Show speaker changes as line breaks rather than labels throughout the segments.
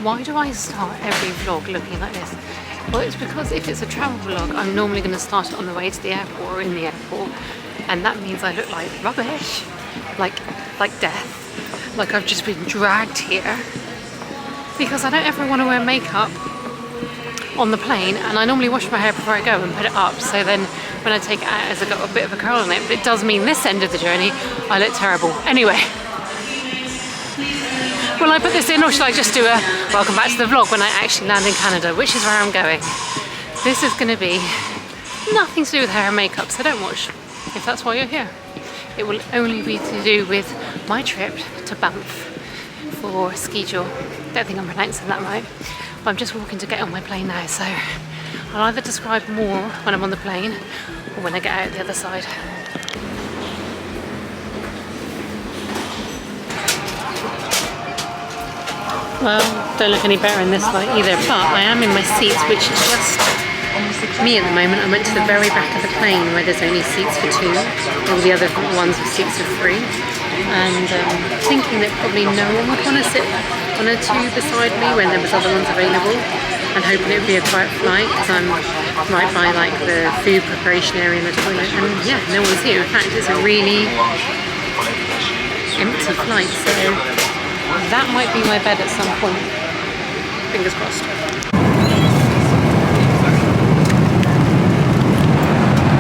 Why do I start every vlog looking like this? Well, it's because if it's a travel vlog, I'm normally going to start it on the way to the airport or in the airport, and that means I look like rubbish, like death, like I've just been dragged here, because I don't ever want to wear makeup on the plane, and I normally wash my hair before I go and put it up, so then when I take it out, it's got a bit of a curl on it, but it does mean this end of the journey I look terrible. Anyway, will I put this in, or should I just do a welcome back to the vlog when I actually land in Canada, which is where I'm going? This is going to be nothing to do with hair and makeup, so don't watch if that's why you're here. It will only be to do with my trip to Banff for Skijor. Don't think I'm pronouncing that right, but I'm just walking to get on my plane now, so I'll either describe more when I'm on the plane or when I get out the other side. Well, don't look any better in this light either, but I am in my seats, which is just me at the moment. I went to the very back of the plane where there's only seats for 2, all the other ones with seats for 3, and thinking that probably no one would want to sit on a 2 beside me when there was other ones available, and hoping it would be a quiet flight because I'm right by like the food preparation area and the toilet, and yeah, no one's here. In fact, it's a really empty flight, so that might be my bed at some point. Fingers crossed.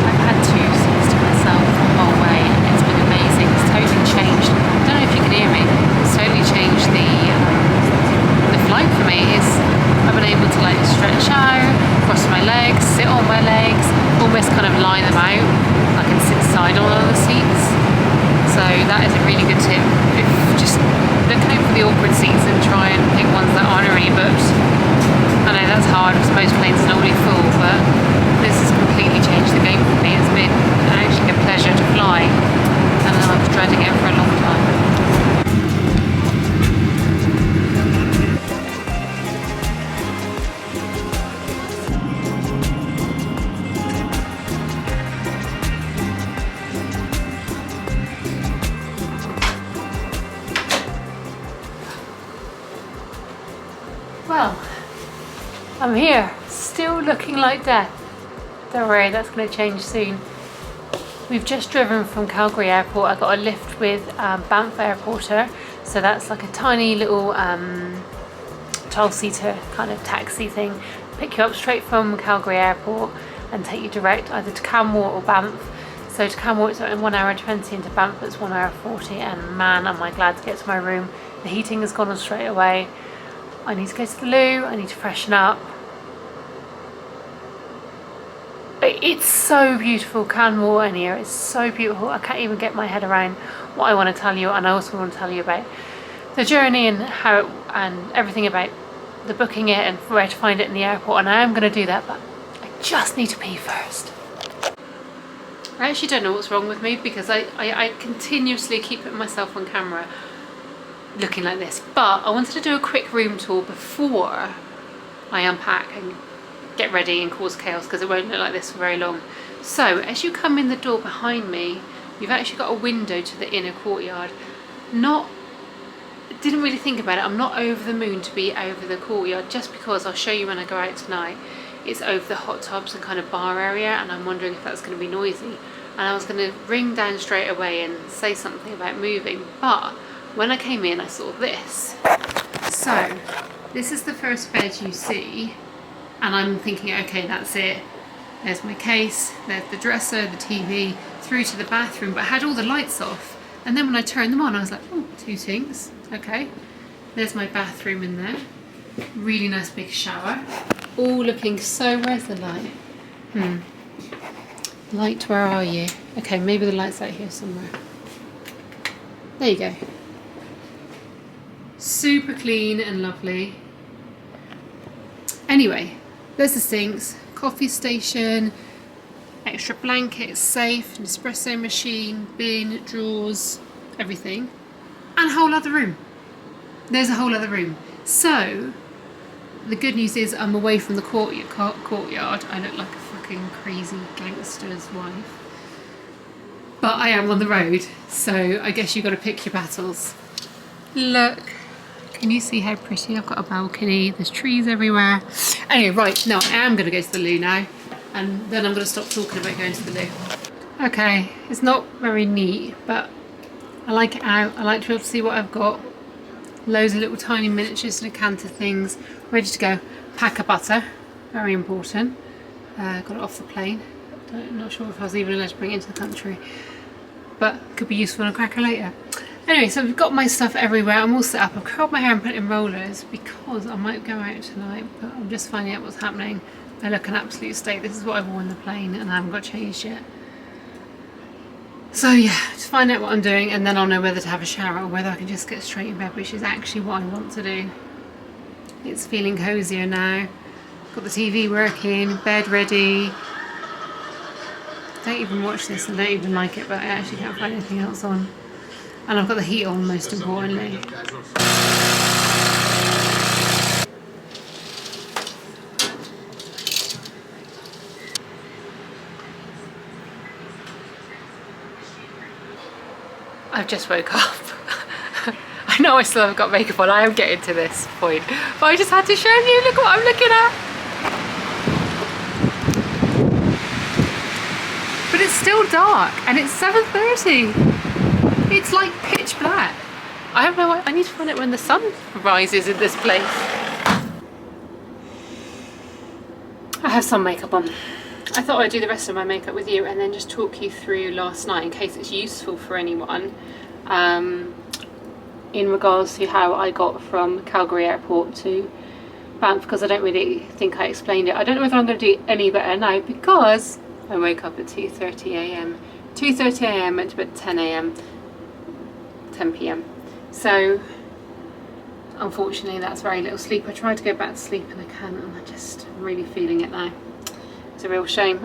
I've had 2 seats to myself the whole way, and it's been amazing. It's totally changed. I don't know if you can hear me. It's totally changed the flight for me. I've been able to like stretch out, cross my legs, sit on my legs, almost kind of lie them out. I can sit side on other seats. So that is a really good tip. If just look out for the awkward seats and try and pick ones that aren't already booked. I know that's hard because most planes are normally full, but this has completely changed the game for me. It's been actually a pleasure to fly, and I was dreading it for a long time. Well, I'm here, still looking like death. Don't worry, that's going to change soon. We've just driven from Calgary airport. I got a lift with Banff Airporter, so that's like a tiny little 12-seater kind of taxi thing. Pick you up straight from Calgary airport and take you direct either to Canmore or Banff. So to Canmore it's 1 hour 20, and to Banff it's 1 hour 40, and man am I glad to get to my room. The heating has gone on straight away. I need to go to the loo, I need to freshen up. It's so beautiful, Canmore in here, it's so beautiful. I can't even get my head around what I want to tell you, and I also want to tell you about the journey and how and everything about the booking it and where to find it in the airport, and I am going to do that, but I just need to pee first. I actually don't know what's wrong with me because I continuously keep putting myself on camera looking like this, but I wanted to do a quick room tour before I unpack and get ready and cause chaos, because it won't look like this for very long. So as you come in the door behind me, you've actually got a window to the inner courtyard. Didn't really think about it, I'm not over the moon to be over the courtyard, just because I'll show you when I go out tonight, it's over the hot tubs and kind of bar area, and I'm wondering if that's going to be noisy, and I was going to ring down straight away and say something about moving, but when I came in I saw this. So this is the first bed you see, and I'm thinking, okay, that's it. There's my case, there's the dresser, the TV, through to the bathroom, but I had all the lights off, and then when I turned them on I was like, oh, 2 sinks, okay. There's my bathroom in there, really nice big shower, all looking so, where's the light? Light, where are you? Okay, maybe the light's out here somewhere. There you go. Super clean and lovely. Anyway, there's the sinks, coffee station, extra blankets, safe, an espresso machine, bin, drawers, everything, and a whole other room. There's a whole other room. So the good news is I'm away from the courtyard. I look like a fucking crazy gangster's wife, but I am on the road, so I guess you've got to pick your battles. Look, Can you see how pretty? I've got a balcony, there's trees everywhere. Anyway, right, no, I am going to go to the loo now, and then I'm going to stop talking about going to the loo. Okay, it's not very neat, but I like it out. I like to be able to see what I've got. Loads of little tiny miniatures, decanter things, ready to go. Pack of butter, very important. Got it off the plane. Not sure if I was even allowed to bring it into the country, but could be useful on a cracker later. Anyway, so I've got my stuff everywhere. I'm all set up. I've curled my hair and put it in rollers because I might go out tonight, but I'm just finding out what's happening. I look an absolute state. This is what I wore on the plane and I haven't got changed yet. So yeah, just find out what I'm doing and then I'll know whether to have a shower or whether I can just get straight in bed, which is actually what I want to do. It's feeling cozier now. Got the TV working, bed ready. Don't even watch this, I don't even like it, but I actually can't find anything else on. And I've got the heat on, most importantly. I've just woke up. I know I still haven't got makeup on, I am getting to this point, but I just had to show you, look what I'm looking at. But it's still dark and it's 7:30. It's like pitch black. I don't know why, I need to find out when the sun rises in this place. I have some makeup on. I thought I'd do the rest of my makeup with you and then just talk you through last night in case it's useful for anyone. In regards to how I got from Calgary airport to Banff, because I don't really think I explained it. I don't know whether I'm going to do any better now because I woke up at 2:30 a.m. 2:30 a.m. went to bed at 10 a.m. 10 p.m. So unfortunately that's very little sleep. I tried to go back to sleep and I can't, and I'm just really feeling it now. It's a real shame.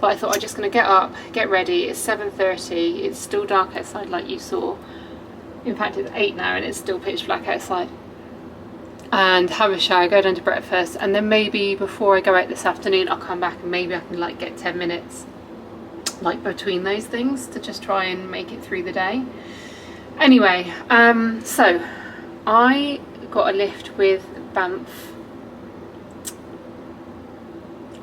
But I thought I'm just going to get up, get ready. It's 7:30. It's still dark outside like you saw. In fact it's 8 now and it's still pitch black outside. And have a shower, go down to breakfast, and then maybe before I go out this afternoon I'll come back and maybe I can like get 10 minutes like between those things to just try and make it through the day. Anyway, so I got a lift with Banff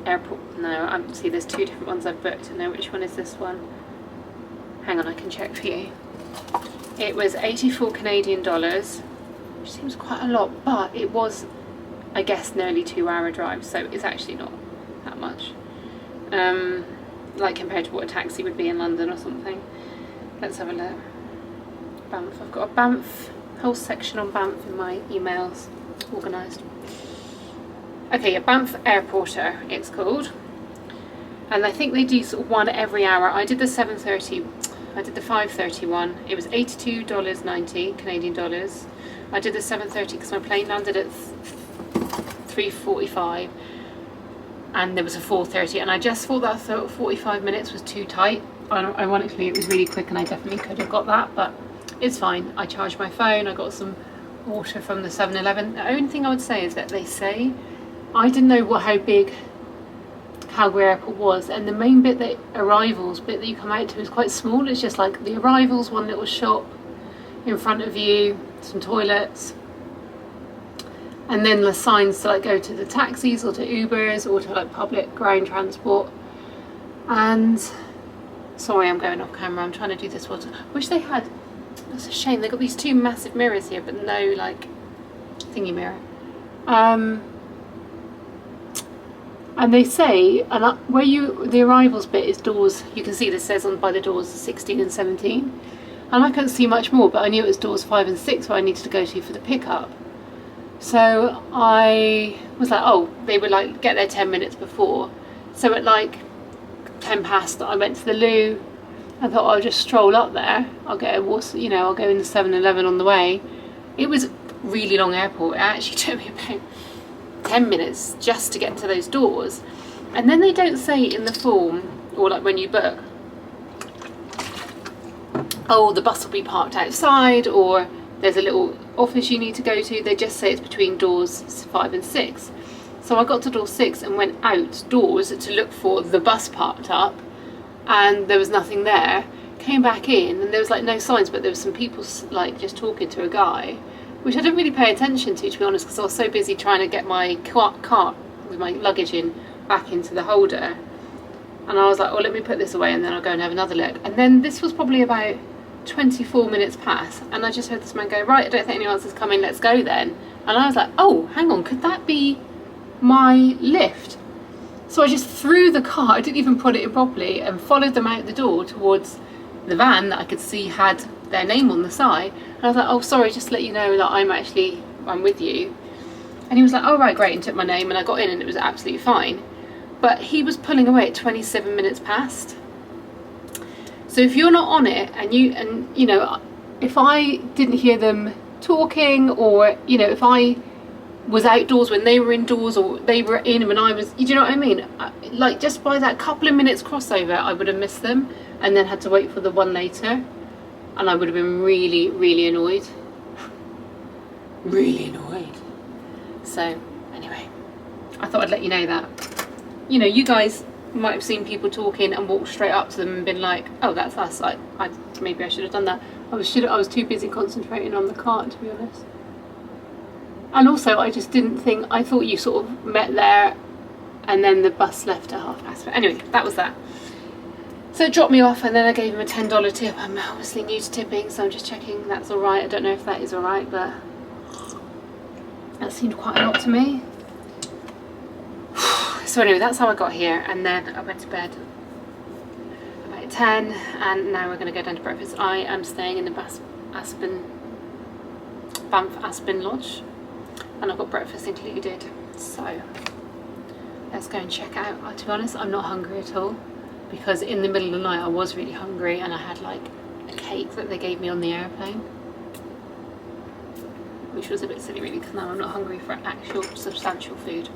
airport. No, see there's two different ones I've booked. I know which one is this one. Hang on, I can check for you. It was 84 Canadian dollars, which seems quite a lot, but it was, I guess, nearly 2-hour drive, so it's actually not that much. Like compared to what a taxi would be in London or something. Let's have a look. Banff. I've got a Banff whole section on Banff in my emails organised. Okay, a Banff Airporter it's called, and I think they do sort of one every hour. I did the 7:30, I did the 5:30 one. It was $82.90 Canadian dollars. I did the 7:30 because my plane landed at 3:45 and there was a 4:30, and I just thought that 45 minutes was too tight. Ironically it was really quick and I definitely could have got that, but it's fine. I charged my phone, I got some water from the 7-Eleven. The only thing I would say is that they say, I didn't know how big Calgary airport was, and the main bit, the arrivals bit that you come out to, is quite small. It's just like the arrivals, one little shop in front of you, some toilets, and then the signs to like go to the taxis or to Ubers or to like public ground transport. And sorry, I'm going off camera, I'm trying to do this water. Wish they had, that's a shame, they got these two massive mirrors here but no like thingy mirror. And they say, and where the arrivals bit is doors, you can see this says on by the doors 16 and 17, and I couldn't see much more, but I knew it was doors 5 and 6 where I needed to go to for the pickup. So I was like, oh, they would like get there 10 minutes before. So at like 10 past I went to the loo. I thought I'll just stroll up there, I'll get a water, you know, I'll go in the 7-Eleven on the way. It was a really long airport. It actually took me about 10 minutes just to get to those doors. And then they don't say in the form, or like when you book, oh, the bus will be parked outside, or there's a little office you need to go to. They just say it's between doors 5 and 6. So I got to door 6 and went outdoors to look for the bus parked up, and there was nothing there. came back in and there was like no signs, but there was some people like just talking to a guy, which I didn't really pay attention to be honest, because I was so busy trying to get my cart with my luggage in back into the holder. And I was like, oh, let me put this away and then I'll go and have another look. And then this was probably about 24 minutes past, and I just heard this man go, right, I don't think anyone else is coming, let's go then. And I was like, oh, hang on, could that be my lift? So I just threw the car, I didn't even put it in properly, and followed them out the door towards the van that I could see had their name on the side. And I was like, oh, sorry, just to let you know that I'm with you. And he was like, oh, right, great, and took my name, and I got in and it was absolutely fine. But he was pulling away at 27 minutes past. So if you're not on it, and you know, if I didn't hear them talking, or, you know, if I was outdoors when they were indoors, or they were in when I was, you know what I mean? Like, just by that couple of minutes crossover, I would have missed them and then had to wait for the one later. And I would have been really, really annoyed. Really annoyed. So, anyway, I thought I'd let you know that. You know, you guys might have seen people talking and walked straight up to them and been like, oh, that's us. Maybe I should have done that. I was too busy concentrating on the cart, to be honest. And also, I just didn't think, I thought you sort of met there and then the bus left at past. Anyway, that was that. So it dropped me off, and then I gave him a $10 tip. I'm obviously new to tipping, so I'm just checking that's all right. I don't know if that is all right, but that seemed quite a lot to me. So anyway, that's how I got here, and then I went to bed about 10, and now we're going to go down to breakfast. I am staying in the Banff Aspen Lodge, and I've got breakfast included, so let's go and check out. To be honest, I'm not hungry at all, because in the middle of the night I was really hungry, and I had like a cake that they gave me on the airplane, which was a bit silly really, because now I'm not hungry for actual substantial food.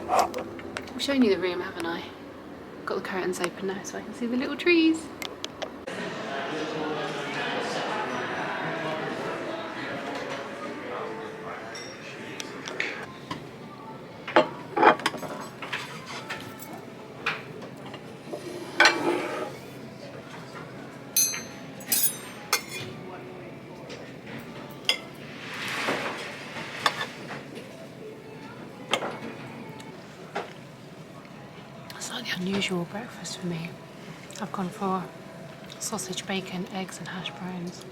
I've shown you the room, haven't I? Got the curtains open now so I can see the little trees. Unusual breakfast for me. I've gone for sausage, bacon, eggs and hash browns,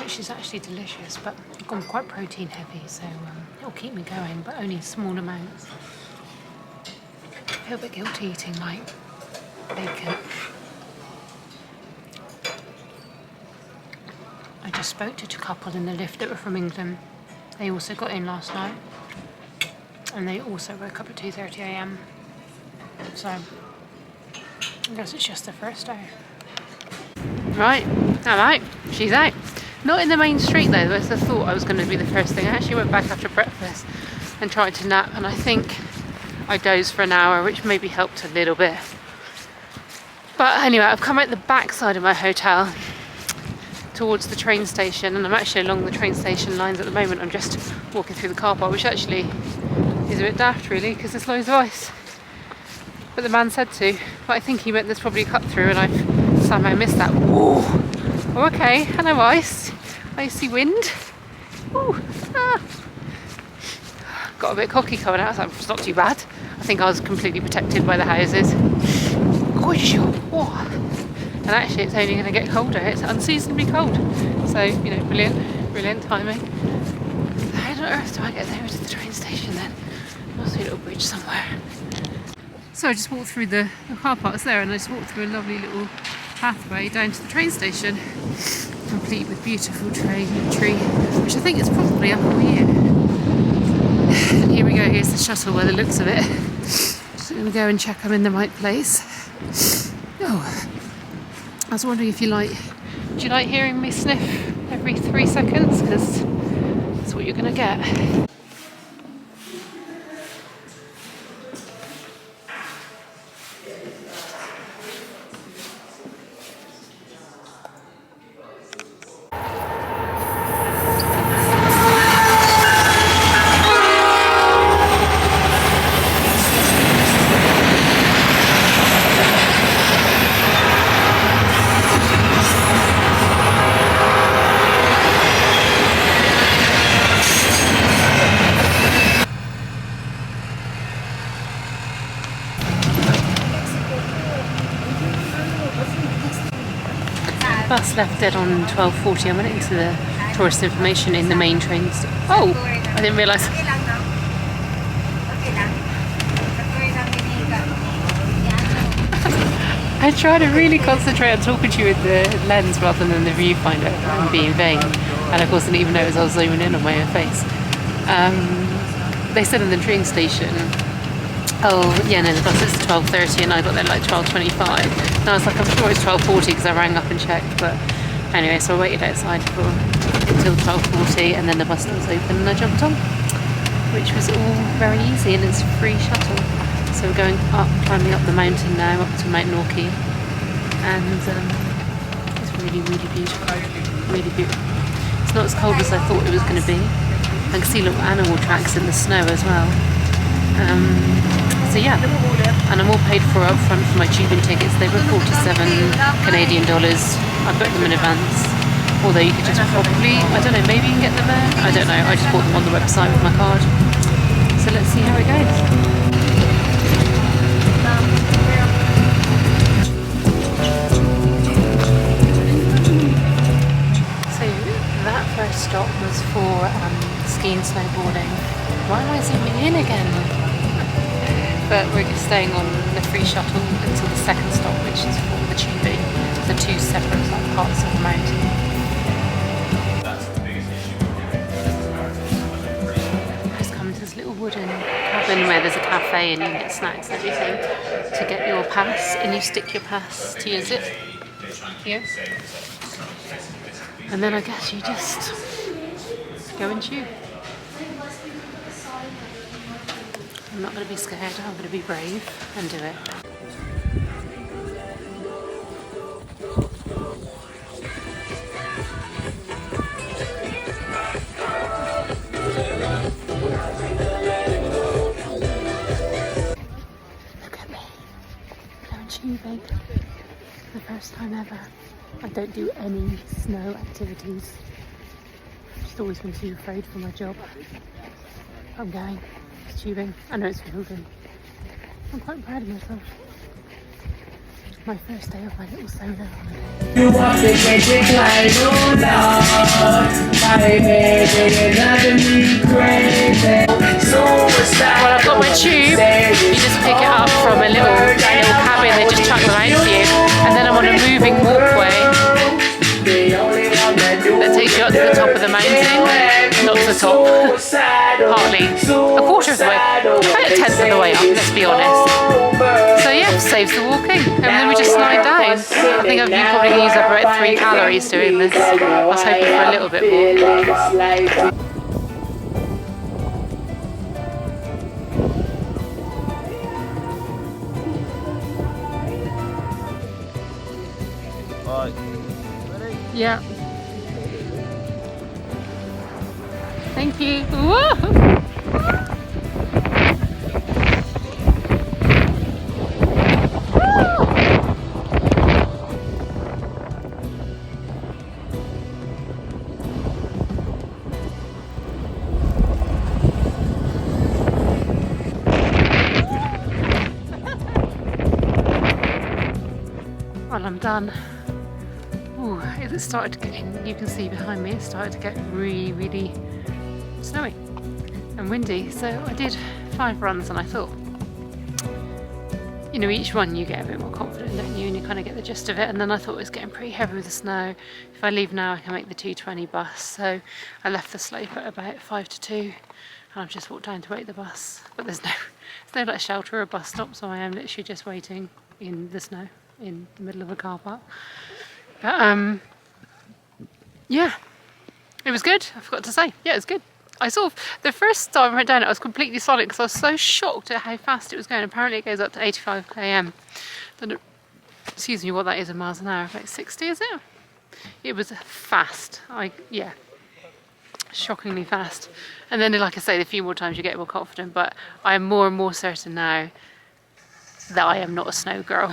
which is actually delicious, but I've gone quite protein heavy, so it'll keep me going, but only small amounts. I feel a bit guilty eating like bacon. I just spoke to a couple in the lift that were from England. They also got in last night, and they also woke up at 2:30 AM. So, I guess it's just the first day. Right, I'm out. She's out. Not in the main street though, as I thought I was going to be the first thing. I actually went back after breakfast and tried to nap, and I think I dozed for an hour, which maybe helped a little bit. But anyway, I've come out the back side of my hotel towards the train station, and I'm actually along the train station lines at the moment. I'm just walking through the car park, which actually is a bit daft really, because there's loads of ice. But the man said to, but I think he meant there's probably a cut through, and I've somehow missed that. Whoa! Oh, okay, hello ice. Icy wind. Ooh, ah. Got a bit cocky coming out, so it's not too bad. I think I was completely protected by the houses. Gosh, whoa. And actually it's only going to get colder. It's unseasonably cold. So, you know, brilliant timing. How on earth do I get over to the train station then? There must be a little bridge somewhere. So I just walked through the car parks there, and I just walked through a lovely little pathway down to the train station, complete with beautiful tree, which I think is probably up all year. And here we go, here's the shuttle by the looks of it. Just going to go and check I'm in the right place. Oh, I was wondering if do you like hearing me sniff every 3 seconds? Because that's what you're going to get. bus left dead on 12:40. I went into the tourist information in the main trains. Oh, I didn't realise. I try to really concentrate on talking to you with the lens rather than the viewfinder and be in vain. And of course I didn't even notice I was zooming in on my own face. They said in the train station, oh yeah, no, the bus is 12:30 and I got there like 12:25. And I was like, I'm sure it's 12:40 because I rang up and checked. But anyway, so I waited outside until 12:40 and then the bus was open and I jumped on, which was all very easy and it's a free shuttle. So we're going up, climbing up the mountain now, up to Mount Norquay, and it's really, really beautiful, really beautiful. It's not as cold as I thought it was going to be. I can see little animal tracks in the snow as well. So yeah, and I'm all paid for up front for my tubing tickets. They were 47 Canadian dollars. I booked them in advance, although you could just probably, I don't know, maybe you can get them there. I don't know, I just bought them on the website with my card. So let's see how it goes. First stop was for skiing, snowboarding. Why am I zooming in again? But we're staying on the free shuttle until the second stop, which is for the tubing. The two separate parts of the mountain. Just come to this little wooden cabin where there's a cafe and you can get snacks and everything to get your pass, and you stick your pass to your zip here. And then I guess you just go and tube. I'm not going to be scared, I'm going to be brave and do it. Look at me, going tubing. The first time ever. I don't do any snow activities. I've just always been too afraid for my job. I'm going. It's tubing. I know it's for children. I'm quite proud of myself. My first day of my little solo holiday. You want to get it like no Well, I've got my tube. You just pick it up from a little cabin. They just chuck them out to you. And then I'm on a moving walkway that takes you up to the top of the mountain. Not to the top, partly. A quarter of the way, about a tenth of the way up, let's be honest. So yeah, saves the walking. And then we just slide down. I think you probably use up about 3 calories doing this. I was hoping for a little bit more. Yeah. Thank you. Whoa. Well, I'm done. Ooh, it started getting, you can see behind me, it started to get really, really snowy and windy. So I did 5 runs and I thought, you know, each one you get a bit more confident, don't you? And you kind of get the gist of it. And then I thought it was getting pretty heavy with the snow. If I leave now, I can make the 2:20 bus. So I left the slope at about 5 to 2 and I've just walked down to wait the bus. But there's no like shelter or a bus stop, so I am literally just waiting in the snow in the middle of a car park. But yeah, it was good. I forgot to say, yeah, it was good. I sort of, the first time I went down it, I was completely silent because I was so shocked at how fast it was going. Apparently it goes up to 85 km. Excuse me, what that is in miles an hour, about 60, is it? It was fast. Yeah, shockingly fast. And then, like I say, a few more times you get more confident, but I am more and more certain now that I am not a snow girl.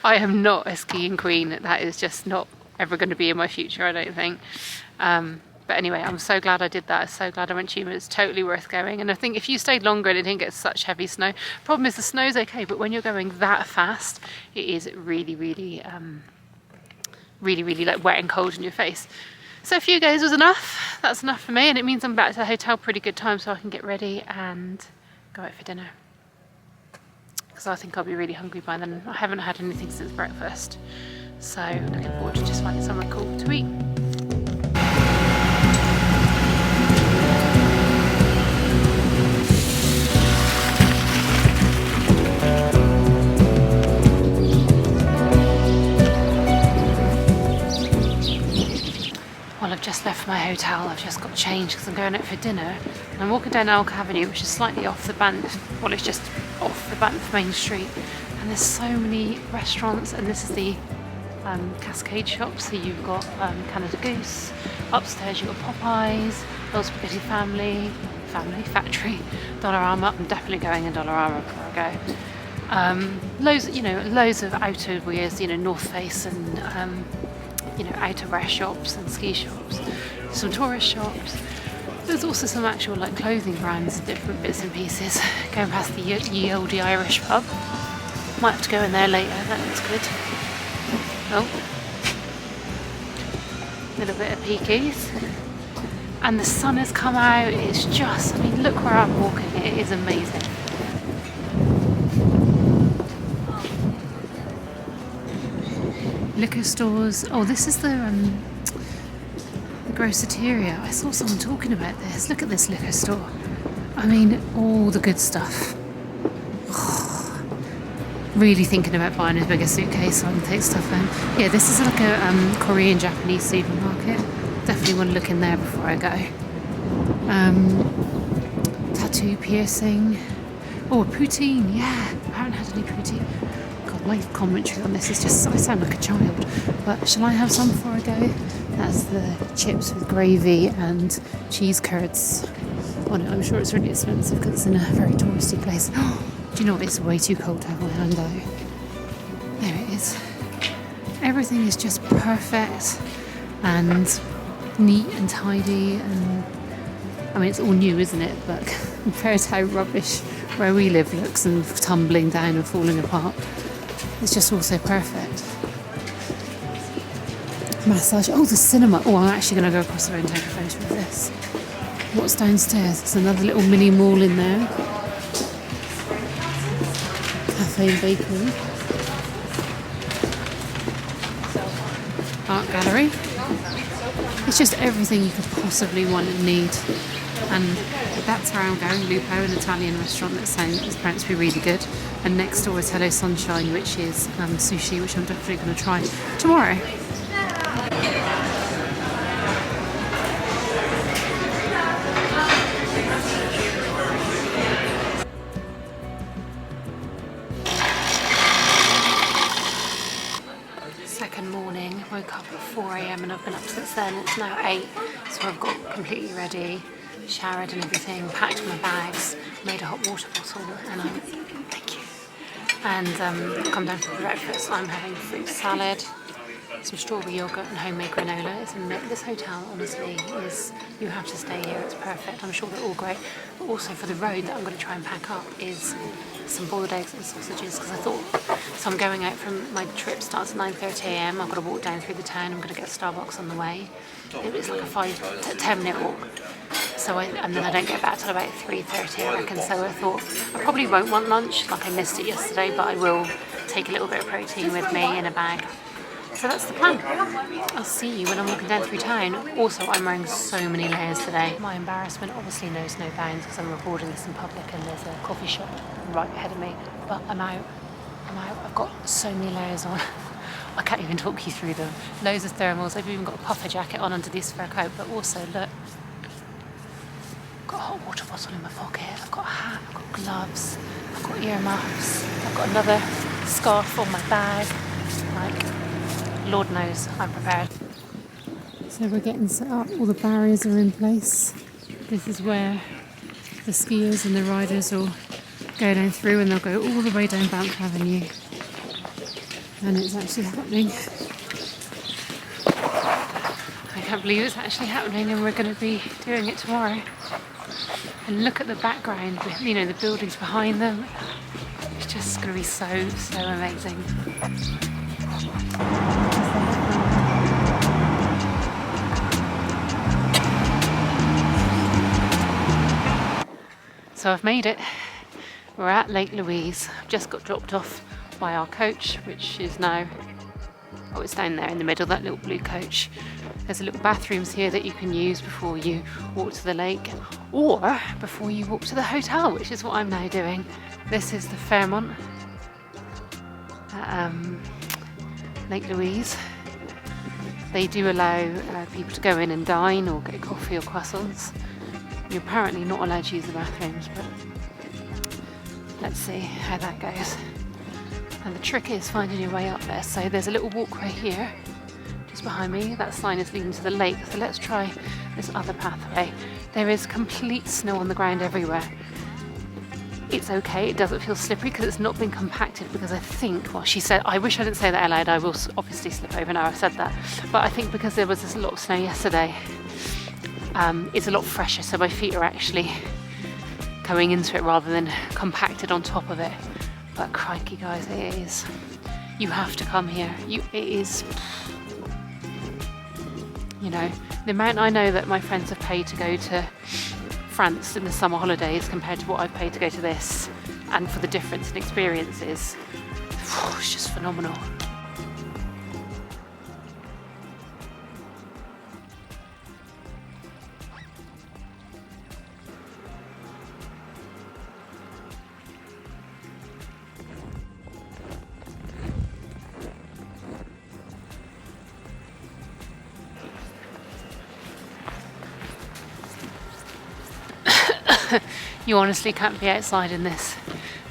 I am not a skiing queen. That is just not ever going to be in my future, I don't think. But anyway, I'm so glad I did that. I'm so glad I went tubing. It's totally worth going. And I think if you stayed longer and it didn't get such heavy snow, problem is the snow's okay, but when you're going that fast, it is really, really really, really like wet and cold in your face. So a few days was enough. That's enough for me, and it means I'm back to the hotel pretty good time so I can get ready and go out for dinner. Because I think I'll be really hungry by then. I haven't had anything since breakfast. So looking forward to just finding somewhere cool to eat. Well, I've just left my hotel. I've just got changed because I'm going out for dinner. And I'm walking down Elk Avenue, which is slightly off the Banff. Well, it's just off the Banff main street. And there's so many restaurants, and this is the Cascade shop. So you've got Canada Goose. Upstairs you've got Popeyes, Little Spaghetti Family, Factory, Dollarama. I'm definitely going in Dollarama before I go. Loads of outerwears, North Face and outerwear shops and ski shops, some tourist shops. There's also some actual like clothing brands and different bits and pieces. Going past the Ye Olde Irish pub. Might have to go in there later, that looks good. Oh, a little bit of peekies. And the sun has come out, it's just, look where I'm walking, it is amazing. Liquor stores. Oh, this is the Grosseteria. I saw someone talking about this. Look at this liquor store. All the good stuff. Really thinking about buying a bigger suitcase so I can take stuff in. Yeah, this is like a Korean Japanese supermarket. Definitely want to look in there before I go. Tattoo piercing. Oh, poutine. Yeah, I haven't had any poutine. My commentary on this is just, I sound like a child, but shall I have some before I go? That's the chips with gravy and cheese curds. Oh no, I'm sure it's really expensive because it's in a very touristy place. Do you know what, it's way too cold to have my hand out. There it is. Everything is just perfect and neat and tidy, and it's all new, isn't it? But compared to how rubbish where we live looks and tumbling down and falling apart, it's just all so perfect. Massage. Oh, the cinema. Oh, I'm actually going to go across the road and take a photo of this. What's downstairs? There's another little mini mall in there. Cafe and bakery. Art gallery. It's just everything you could possibly want and need. And that's where I'm going, Lupo, an Italian restaurant that's apparently to be really good. And next door is Hello Sunshine, which is sushi, which I'm definitely going to try tomorrow. Second morning, woke up at 4 AM and I've been up since then. It's now 8, so I've got completely ready, showered and everything, packed my bags, made a hot water bottle, and come down for breakfast. I'm having fruit salad, some strawberry yogurt and homemade granola. This hotel, honestly, you have to stay here. It's perfect. I'm sure they're all great. But also for the road that I'm going to try and pack up is some boiled eggs and sausages, because I thought, so I'm going out from, my trip starts at 9:30 AM. I've got to walk down through the town. I'm going to get Starbucks on the way. It's like a 5 to 10 minute walk. And then I don't get back till about 3:30, I reckon. So I thought I probably won't want lunch, like I missed it yesterday, but I will take a little bit of protein with me in a bag. So that's the plan. I'll see you when I'm walking down through town. Also, I'm wearing so many layers today. My embarrassment obviously knows no bounds because I'm recording this in public and there's a coffee shop right ahead of me. But I'm out. I've got so many layers on. I can't even talk you through them. Loads of thermals. I've even got a puffer jacket on under this fur coat. But also, look, I've got a hot water bottle in my pocket. I've got a hat. I've got gloves. I've got earmuffs. I've got another scarf on my bag. Lord knows, I'm prepared. So we're getting set up. All the barriers are in place. This is where the skiers and the riders will go down through, and they'll go all the way down Banff Avenue. And it's actually happening. I can't believe it's actually happening, and we're going to be doing it tomorrow. And look at the background, the buildings behind them. It's just going to be so amazing. So I've made it. We're at Lake Louise. I've just got dropped off by our coach, which is now, oh, it's down there in the middle, that little blue coach. There's a little bathrooms here that you can use before you walk to the lake, or before you walk to the hotel, which is what I'm now doing. This is the Fairmont at Lake Louise. They do allow people to go in and dine or get coffee or croissants. You're apparently not allowed to use the bathrooms, but let's see how that goes. And the trick is finding your way up there. So there's a little walkway here, just behind me. That sign is leading to the lake. So let's try this other pathway. There is complete snow on the ground everywhere. It's okay, it doesn't feel slippery because it's not been compacted, because I think, well, she said, I wish I didn't say that out loud, I will obviously slip over now I've said that, but I think because there was this lot of snow yesterday, it's a lot fresher, so my feet are actually going into it rather than compacted on top of it. But crikey guys, it is, you have to come here. It is, you know, the amount I know that my friends have paid to go to France in the summer holidays compared to what I've paid to go to this, and for the difference in experiences, it's just phenomenal. You honestly can't be outside in this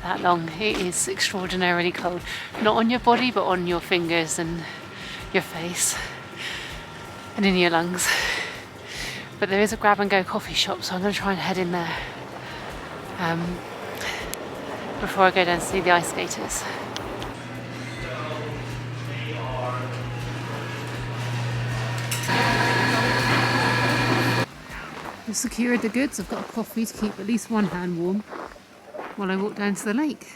that long. It is extraordinarily cold. Not on your body, but on your fingers and your face and in your lungs. But there is a grab and go coffee shop, so I'm going to try and head in there before I go down to see the ice skaters. I've secured the goods. I've got a coffee to keep at least one hand warm while I walk down to the lake.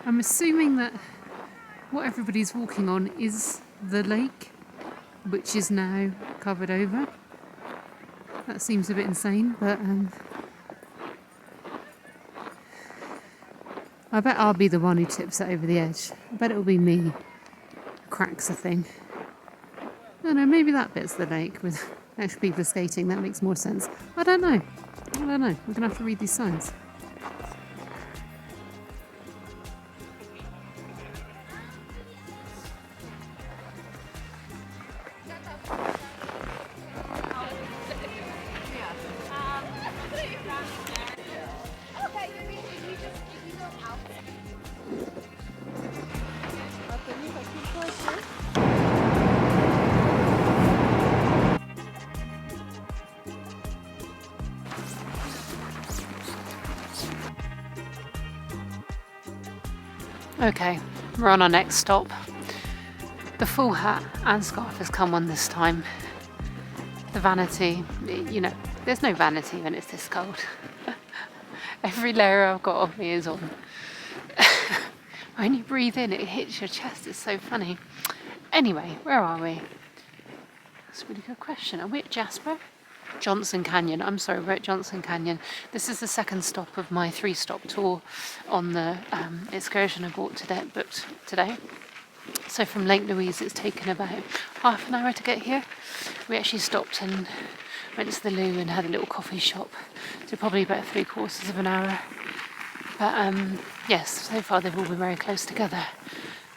I'm assuming that what everybody's walking on is the lake, which is now covered over. That seems a bit insane, but I bet I'll be the one who tips it over the edge. I bet it'll be me who cracks the thing. No, maybe that bit's the lake with actual people skating. That makes more sense. I don't know. We're going to have to read these signs. Okay, we're on our next stop. The full hat and scarf has come on this time. The vanity, you know, there's no vanity when it's this cold. Every layer I've got on me is on. When you breathe in, it hits your chest. It's so funny. Anyway, where are we? That's a really good question. Are we at Jasper? Johnson Canyon. I'm sorry, we're at Johnson Canyon. This is the second stop of my 3-stop tour on the excursion I booked today. So from Lake Louise, it's taken about half an hour to get here. We actually stopped and went to the loo and had a little coffee shop. So probably about 3/4 of an hour. But yes, so far they've all been very close together.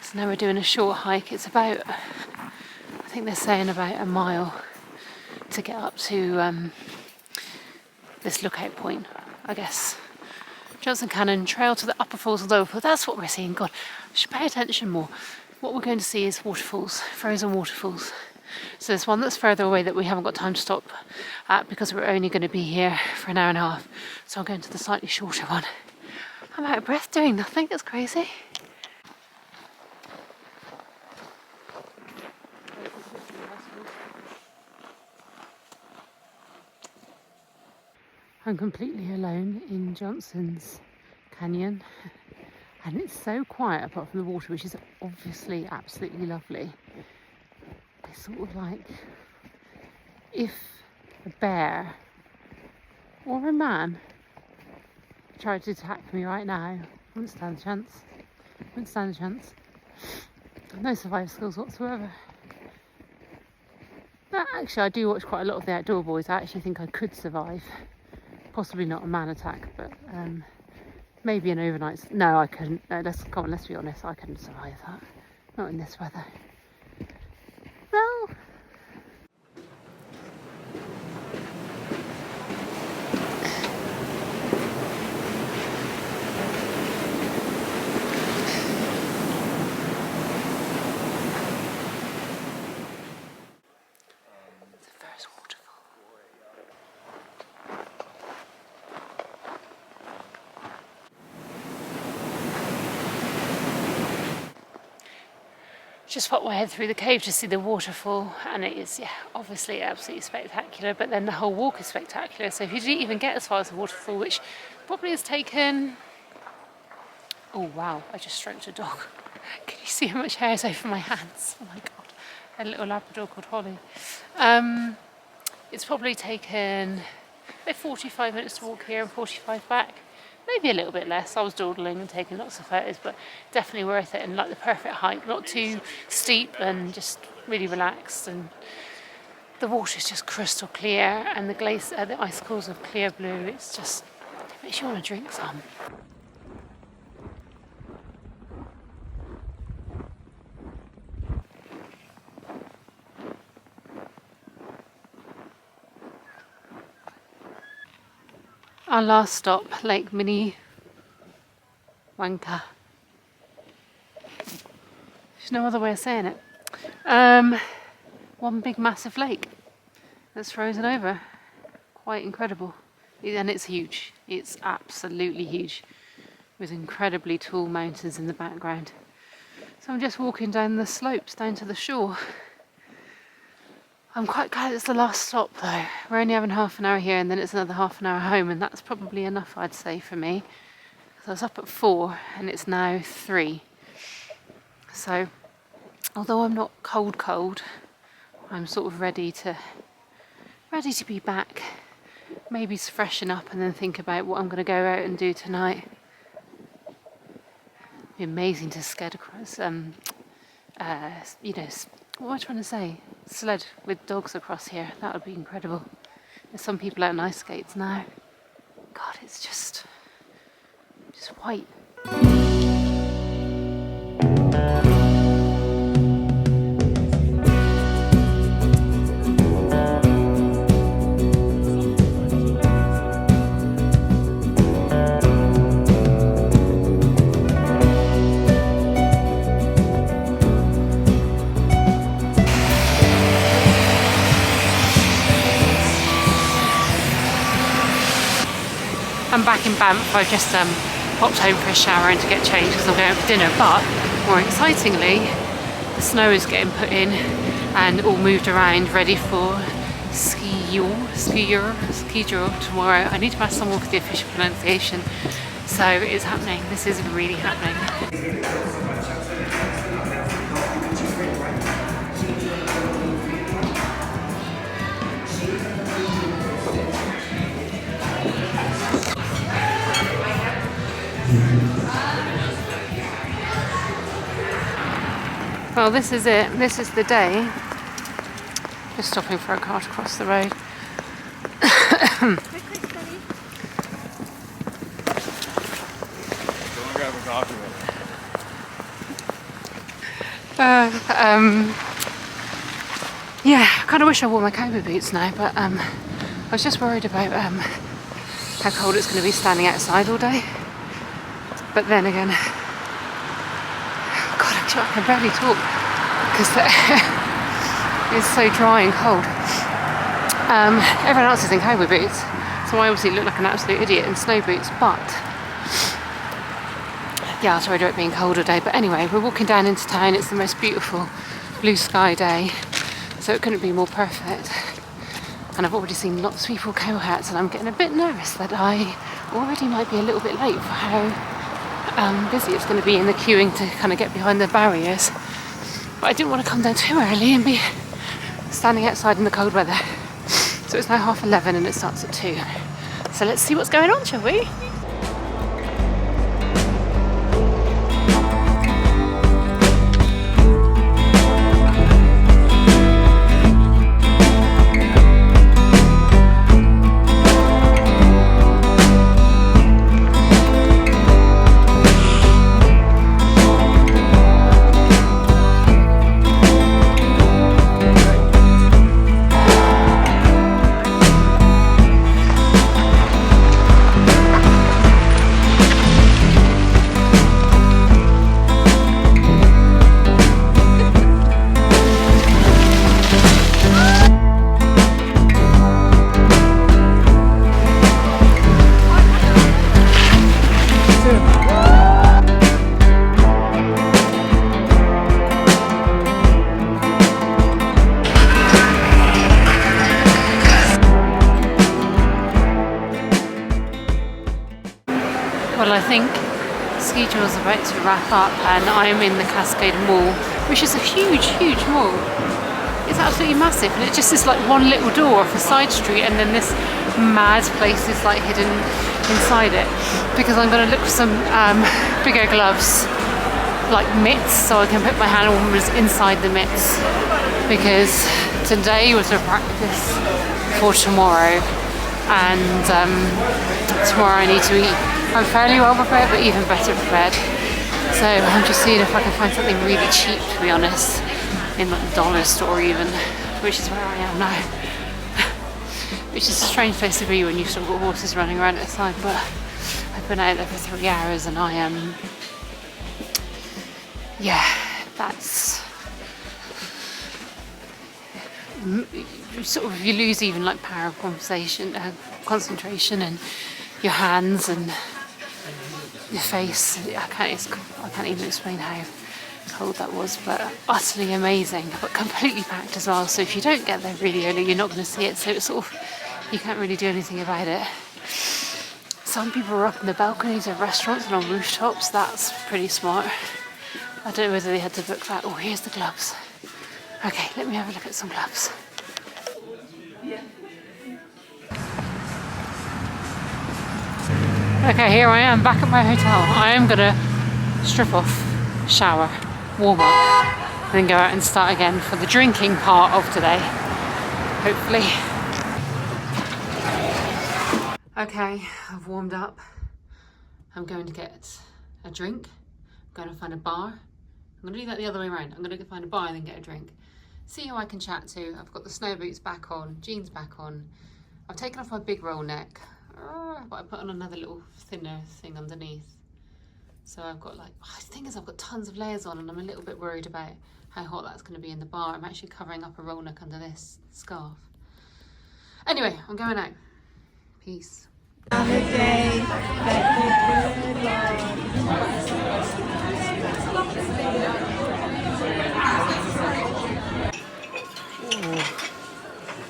So now we're doing a short hike. It's about, I think they're saying about a mile to get up to this lookout point, I guess. Johnson Canyon trail to the upper falls and lower falls. That's what we're seeing. God, I should pay attention more. What we're going to see is waterfalls, frozen waterfalls. So there's one that's further away that we haven't got time to stop at because we're only going to be here for an hour and a half. So I'm going to the slightly shorter one. I'm out of breath doing nothing. That's crazy. I'm completely alone in Johnson's Canyon, and it's so quiet apart from the water, which is obviously absolutely lovely. It's sort of like if a bear or a man tried to attack me right now, wouldn't stand a chance. Wouldn't stand a chance. No survival skills whatsoever. But actually, I do watch quite a lot of the Outdoor Boys. I actually think I could survive. Possibly not a man attack, but maybe an overnight. No, I couldn't. No, let's be honest. I couldn't survive that. Not in this weather. Well. Just popped my head through the cave to see the waterfall, and it is, yeah, obviously absolutely spectacular, but then the whole walk is spectacular. So if you didn't even get as far as the waterfall, which probably has taken... Oh wow, I just stroked a dog. Can you see how much hair is over my hands? Oh my god, a little Labrador called Holly. It's probably taken about 45 minutes to walk here and 45 back. Maybe a little bit less. I was dawdling and taking lots of photos, but definitely worth it, and like the perfect hike, not too steep and just really relaxed, and the water's just crystal clear, and the icicles of clear blue. It's just, it makes you want to drink some. Our last stop, Lake Minnewanka. There's no other way of saying it. One big massive lake that's frozen over. Quite incredible. And it's huge. It's absolutely huge, with incredibly tall mountains in the background. So I'm just walking down the slopes down to the shore. I'm quite glad it's the last stop though. We're only having half an hour here, and then it's another half an hour home, and that's probably enough, I'd say, for me. So I was up at 4 and it's now 3. So although I'm not cold, I'm sort of ready to be back. Maybe to freshen up and then think about what I'm going to go out and do tonight. It'd be amazing to sked across, what am I trying to say? Sled with dogs across here. That would be incredible. There's some people out on ice skates now. God, it's just white. I'm back in Banff. I just popped home for a shower and to get changed because I'm going out for dinner, but more excitingly, the snow is getting put in and all moved around, ready for Skijor tomorrow. I need to ask someone for the official pronunciation. So it's happening. This is really happening. Well, this is it. This is the day. Just stopping for a car to cross the road.
Don't grab a coffee with
yeah, I kind of wish I wore my cowboy boots now, but I was just worried about how cold it's going to be standing outside all day. But then again, God, I can barely talk because the air is so dry and cold. Everyone else is in cowboy boots, so I obviously look like an absolute idiot in snow boots, but yeah, I was worried about being cold all day. But anyway, we're walking down into town. It's the most beautiful blue sky day, so it couldn't be more perfect. And I've already seen lots of people with cow hats, and I'm getting a bit nervous that I already might be a little bit late for how busy it's going to be in the queuing to kind of get behind the barriers. But I didn't want to come down too early and be standing outside in the cold weather. So it's now 11:30 and it starts at 2. So So let's see what's going on, shall we? Well, I think Skijor is about to wrap up and I'm in the Cascade Mall, which is a huge, huge mall. It's absolutely massive and it just is like one little door off a side street and then this mad place is like hidden inside it. Because I'm going to look for some bigger gloves, like mitts, so I can put my hand warmers inside the mitts. Because today was a practice for tomorrow and tomorrow I need to eat. I'm fairly well prepared, but even better prepared. So I'm just seeing if I can find something really cheap, to be honest, in like the dollar store even, which is where I am now. Which is a strange place to be when you've still got horses running around outside, but I've been out there for 3 hours and I am, yeah, that's, sort of, you lose even like power of concentration and your hands and your face. I can't even explain how cold that was, but utterly amazing, but completely packed as well. So if you don't get there really early, you're not going to see it. So it's sort of, you can't really do anything about it. Some people are up in the balconies of restaurants and on rooftops. That's pretty smart. I don't know whether they had to book that. Oh, here's the gloves. Okay, let me have a look at some gloves. Okay, here I am back at my hotel. I am gonna strip off, shower, warm up, and then go out and start again for the drinking part of today, hopefully. Okay, I've warmed up. I'm going to get a drink. I'm going to find a bar. I'm going to do that the other way around. I'm going to find a bar and then get a drink. See who I can chat to. I've got the snow boots back on, jeans back on. I've taken off my big roll neck. But I put on another little thinner thing underneath. So I've got like, the thing is I've got tons of layers on and I'm a little bit worried about how hot that's going to be in the bar. I'm actually covering up a roll neck under this scarf. Anyway, I'm going out. Peace.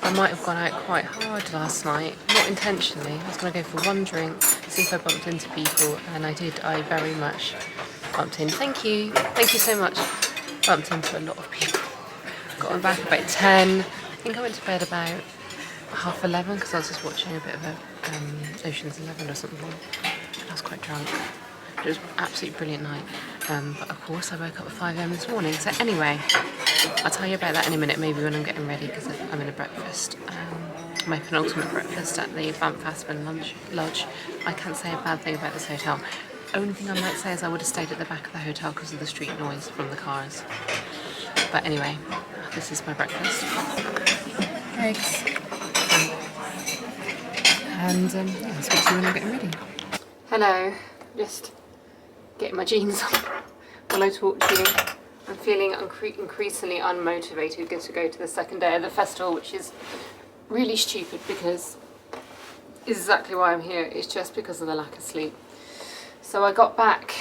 I might have gone out quite hard last night, not intentionally. I was going to go for one drink, see if I bumped into people, and I did. I very much bumped in. Thank you so much. Bumped into a lot of people. Got back about 10. I think I went to bed about 11:30 because I was just watching a bit of a Ocean's 11 or something. And I was quite drunk. It was an absolutely brilliant night. But of course I woke up at 5 AM this morning. So anyway, I'll tell you about that in a minute, maybe when I'm getting ready, because I'm in a breakfast. My penultimate breakfast at the Banff and Lodge. I can't say a bad thing about this hotel. Only thing I might say is I would have stayed at the back of the hotel because of the street noise from the cars. But anyway, this is my breakfast. Eggs. And yeah, I'll speak to you when I'm getting ready. Hello, just getting my jeans on while I talk to you. I'm feeling increasingly unmotivated to go to the second day of the festival, which is really stupid because it's exactly why I'm here. It's just because of the lack of sleep. So I got back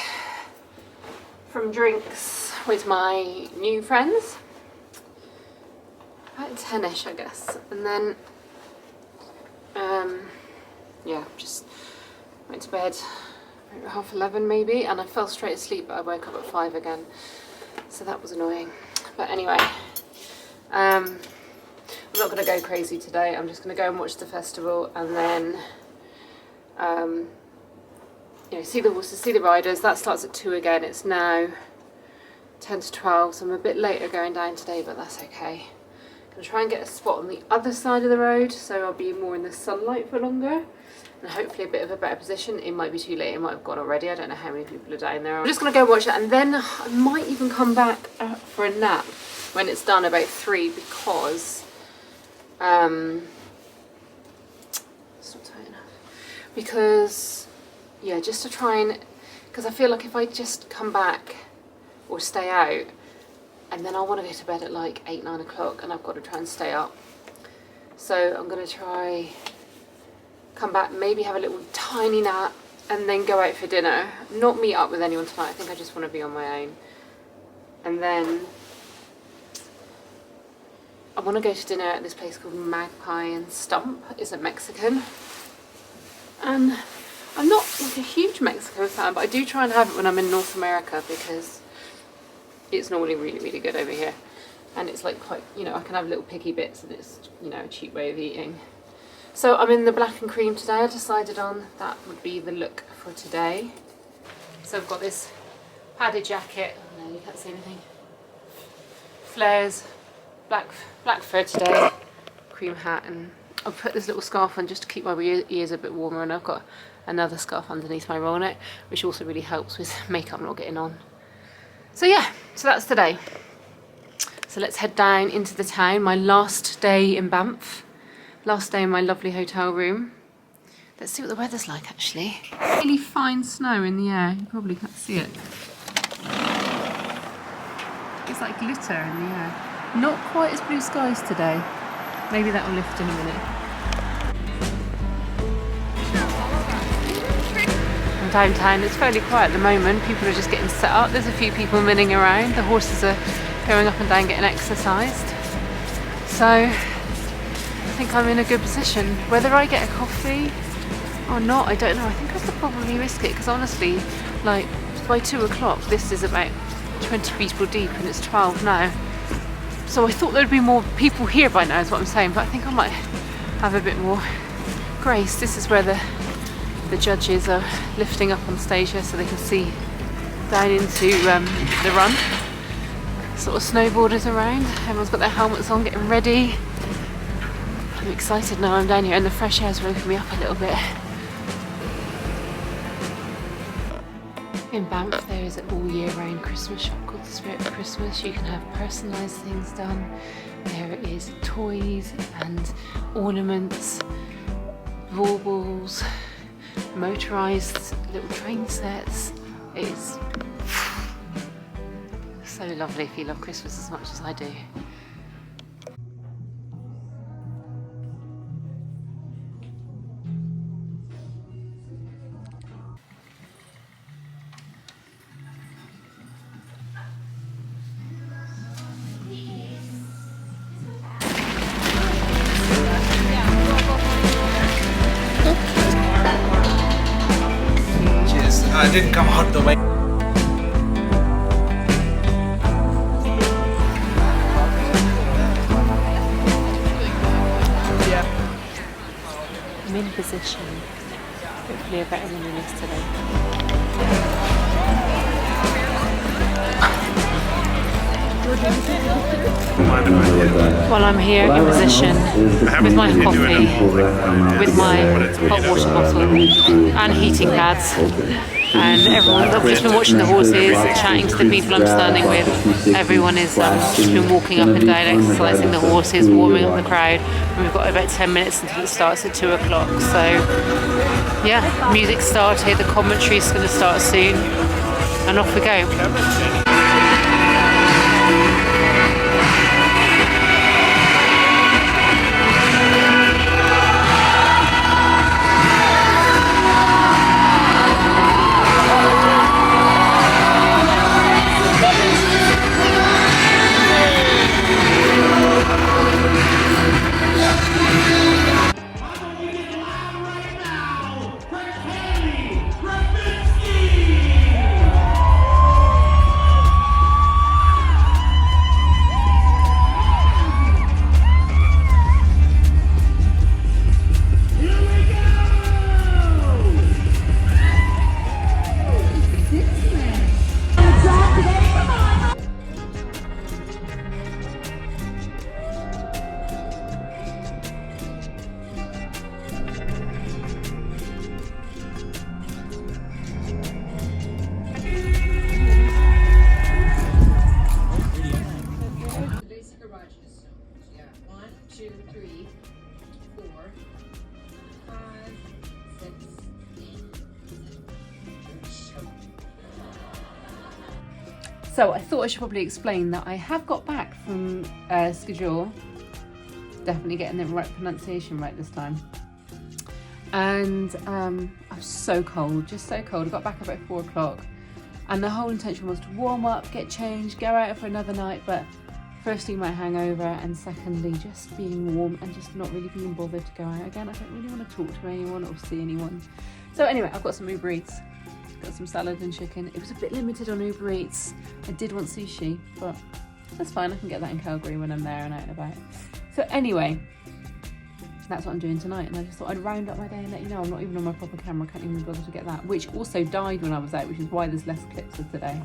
from drinks with my new friends about 10ish, I guess, and then yeah, just went to bed about 11:30 maybe, and I fell straight asleep, but I woke up at 5 again, so that was annoying. But anyway, I'm not going to go crazy today. I'm just going to go and watch the festival, and then You know, see the horses, see the riders. That starts at 2 again. It's now 10 to 12, so I'm a bit later going down today, but that's okay. I'm going to try and get a spot on the other side of the road, so I'll be more in the sunlight for longer, and hopefully a bit of a better position. It might be too late, it might have gone already. I don't know how many people are down there. I'm just going to go watch that, and then I might even come back for a nap when it's done about 3, because it's not tight enough. Because yeah, just to try and, because I feel like if I just come back or stay out, and then I want to go to bed at like 8, 9 o'clock, and I've got to try and stay up. So I'm going to try, come back, maybe have a little tiny nap, and then go out for dinner. Not meet up with anyone tonight. I think I just want to be on my own. And then I want to go to dinner at this place called Magpie and Stump. It's a Mexican. And I'm not like a huge Mexico fan, but I do try and have it when I'm in North America, because it's normally really, really good over here. And it's like quite, you know, I can have little picky bits, and it's, you know, a cheap way of eating. So I'm in the black and cream today. I decided on that would be the look for today. So I've got this padded jacket. Oh no, you can't see anything. Flares, black fur today, cream hat, and I've put this little scarf on just to keep my ears a bit warmer, and I've got another scarf underneath my roll neck, which also really helps with makeup not getting on. So yeah, so that's today. So let's head down into the town. My last day in Banff. Last day in my lovely hotel room. Let's see what the weather's like actually. Really fine snow in the air. You probably can't see it. It's like glitter in the air. Not quite as blue skies today. Maybe that will lift in a minute. Downtown, it's fairly quiet at the moment. People are just getting set up. There's a few people milling around. The horses are going up and down getting exercised. So I think I'm in a good position. Whether I get a coffee or not, I don't know. I think I could probably risk it, because honestly, like by 2 o'clock, this is about 20 people deep and it's 12 now. So I thought there'd be more people here by now, is what I'm saying, but I think I might have a bit more grace. This is where the judges are lifting up on stage here so they can see down into the run. Sort of snowboarders around. Everyone's got their helmets on, getting ready. I'm excited now I'm down here, and the fresh air's woken me up a little bit. In Banff there is an all year round Christmas shop called the Spirit of Christmas. You can have personalised things done. There is toys and ornaments, baubles, motorised little train sets. It is so lovely if you love Christmas as much as I do.
I didn't come out the way.
I'm in position. Hopefully a better one than yesterday. While I'm here in position with my coffee, with my hot water bottle and heating pads, and everyone, I've just been watching the horses, chatting to the people I'm standing with. Everyone is just been walking up and down, exercising the horses, warming up the crowd. And we've got about 10 minutes until it starts at 2 o'clock. So yeah, music started, the commentary is going to start soon, and off we go. So I thought I should probably explain that I have got back from Skijor. Definitely getting the right pronunciation right this time. And I was so cold, just so cold. I got back about 4 o'clock. And the whole intention was to warm up, get changed, go out for another night. But firstly, my hangover, and secondly, just being warm and just not really being bothered to go out again. I don't really want to talk to anyone or see anyone. So anyway, I've got some Uber Eats. Got some salad and chicken. It was a bit limited on Uber Eats. I did want sushi, but that's fine. I can get that in Calgary when I'm there and out and about. So anyway, that's what I'm doing tonight. And I just thought I'd round up my day and let you know. I'm not even on my proper camera. I can't even bother to get that, which also died when I was out, which is why there's less clips of today.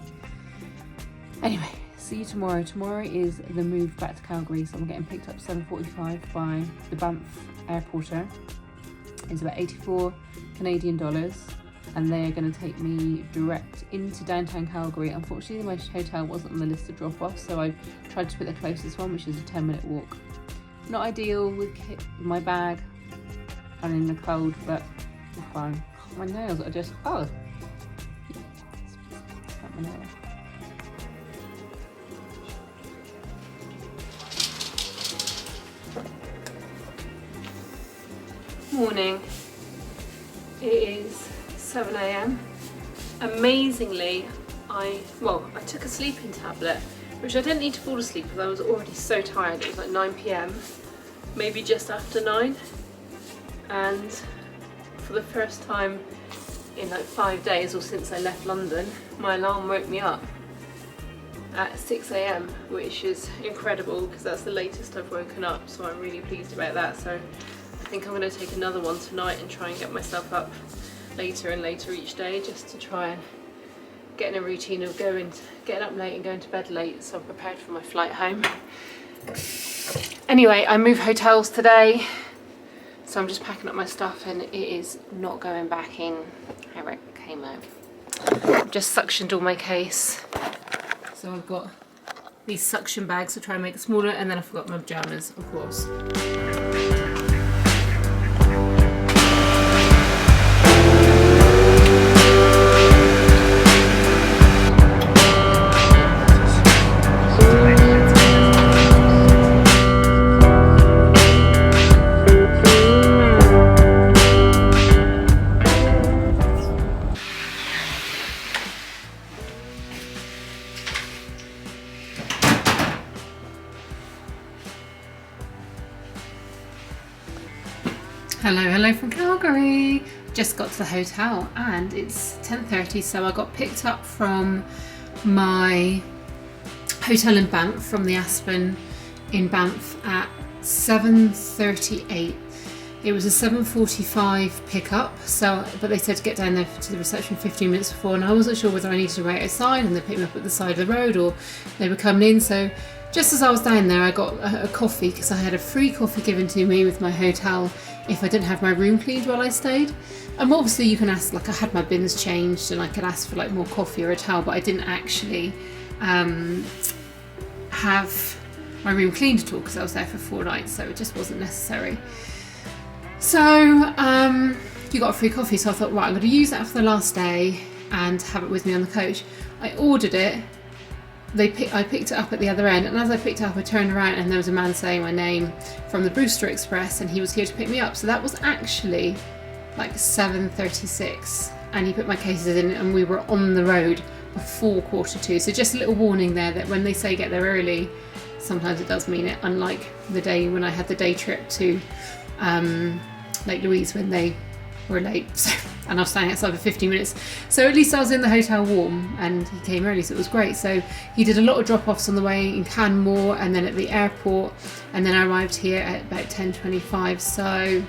Anyway, see you tomorrow. Tomorrow is the move back to Calgary. So I'm getting picked up at 7:45 by the Banff airporter. It's about 84 Canadian dollars. And they are going to take me direct into downtown Calgary. Unfortunately, my hotel wasn't on the list of drop-offs, so I've tried to pick the closest one, which is a 10-minute walk. Not ideal with my bag and in the cold, but it's fine. My nails are just, oh. My nail. Morning. It is 7 AM. Amazingly, I took a sleeping tablet, which I didn't need to fall asleep because I was already so tired. It was like 9 PM, maybe just after 9. And for the first time in like 5 days, or since I left London, my alarm woke me up at 6 AM, which is incredible because that's the latest I've woken up. So I'm really pleased about that. So I think I'm going to take another one tonight and try and get myself up later and later each day, just to try and get in a routine of getting up late and going to bed late, so I'm prepared for my flight home. Anyway, I moved hotels today, so I'm just packing up my stuff, and it is not going back in how it came out. I've just suctioned all my case, so I've got these suction bags to try and make it smaller, and then I forgot my pajamas, of course. Hello from Calgary. Just got to the hotel and it's 10:30, so I got picked up from my hotel in Banff, from the Aspen in Banff, at 7:38. It was a 7:45 pickup, but they said to get down there to the reception 15 minutes before, and I wasn't sure whether I needed to wait outside and they picked me up at the side of the road or they were coming in. So just as I was down there, I got a coffee, because I had a free coffee given to me with my hotel if I didn't have my room cleaned while I stayed. And obviously you can ask, like I had my bins changed and I could ask for like more coffee or a towel, but I didn't actually have my room cleaned at all because I was there for 4 nights, so it just wasn't necessary. So you got a free coffee, so I thought, right, I'm going to use that for the last day and have it with me on the coach. I ordered it. I picked it up at the other end, and as I picked it up I turned around and there was a man saying my name from the Brewster Express, and he was here to pick me up. So that was actually like 7:36, and he put my cases in and we were on the road before 1:45. So just a little warning there that when they say get there early, sometimes it does mean it, unlike the day when I had the day trip to Lake Louise when they were late. And I was staying outside for 15 minutes. So at least I was in the hotel warm, and he came early, so it was great. So he did a lot of drop-offs on the way in Canmore and then at the airport, and then I arrived here at about 10:25. So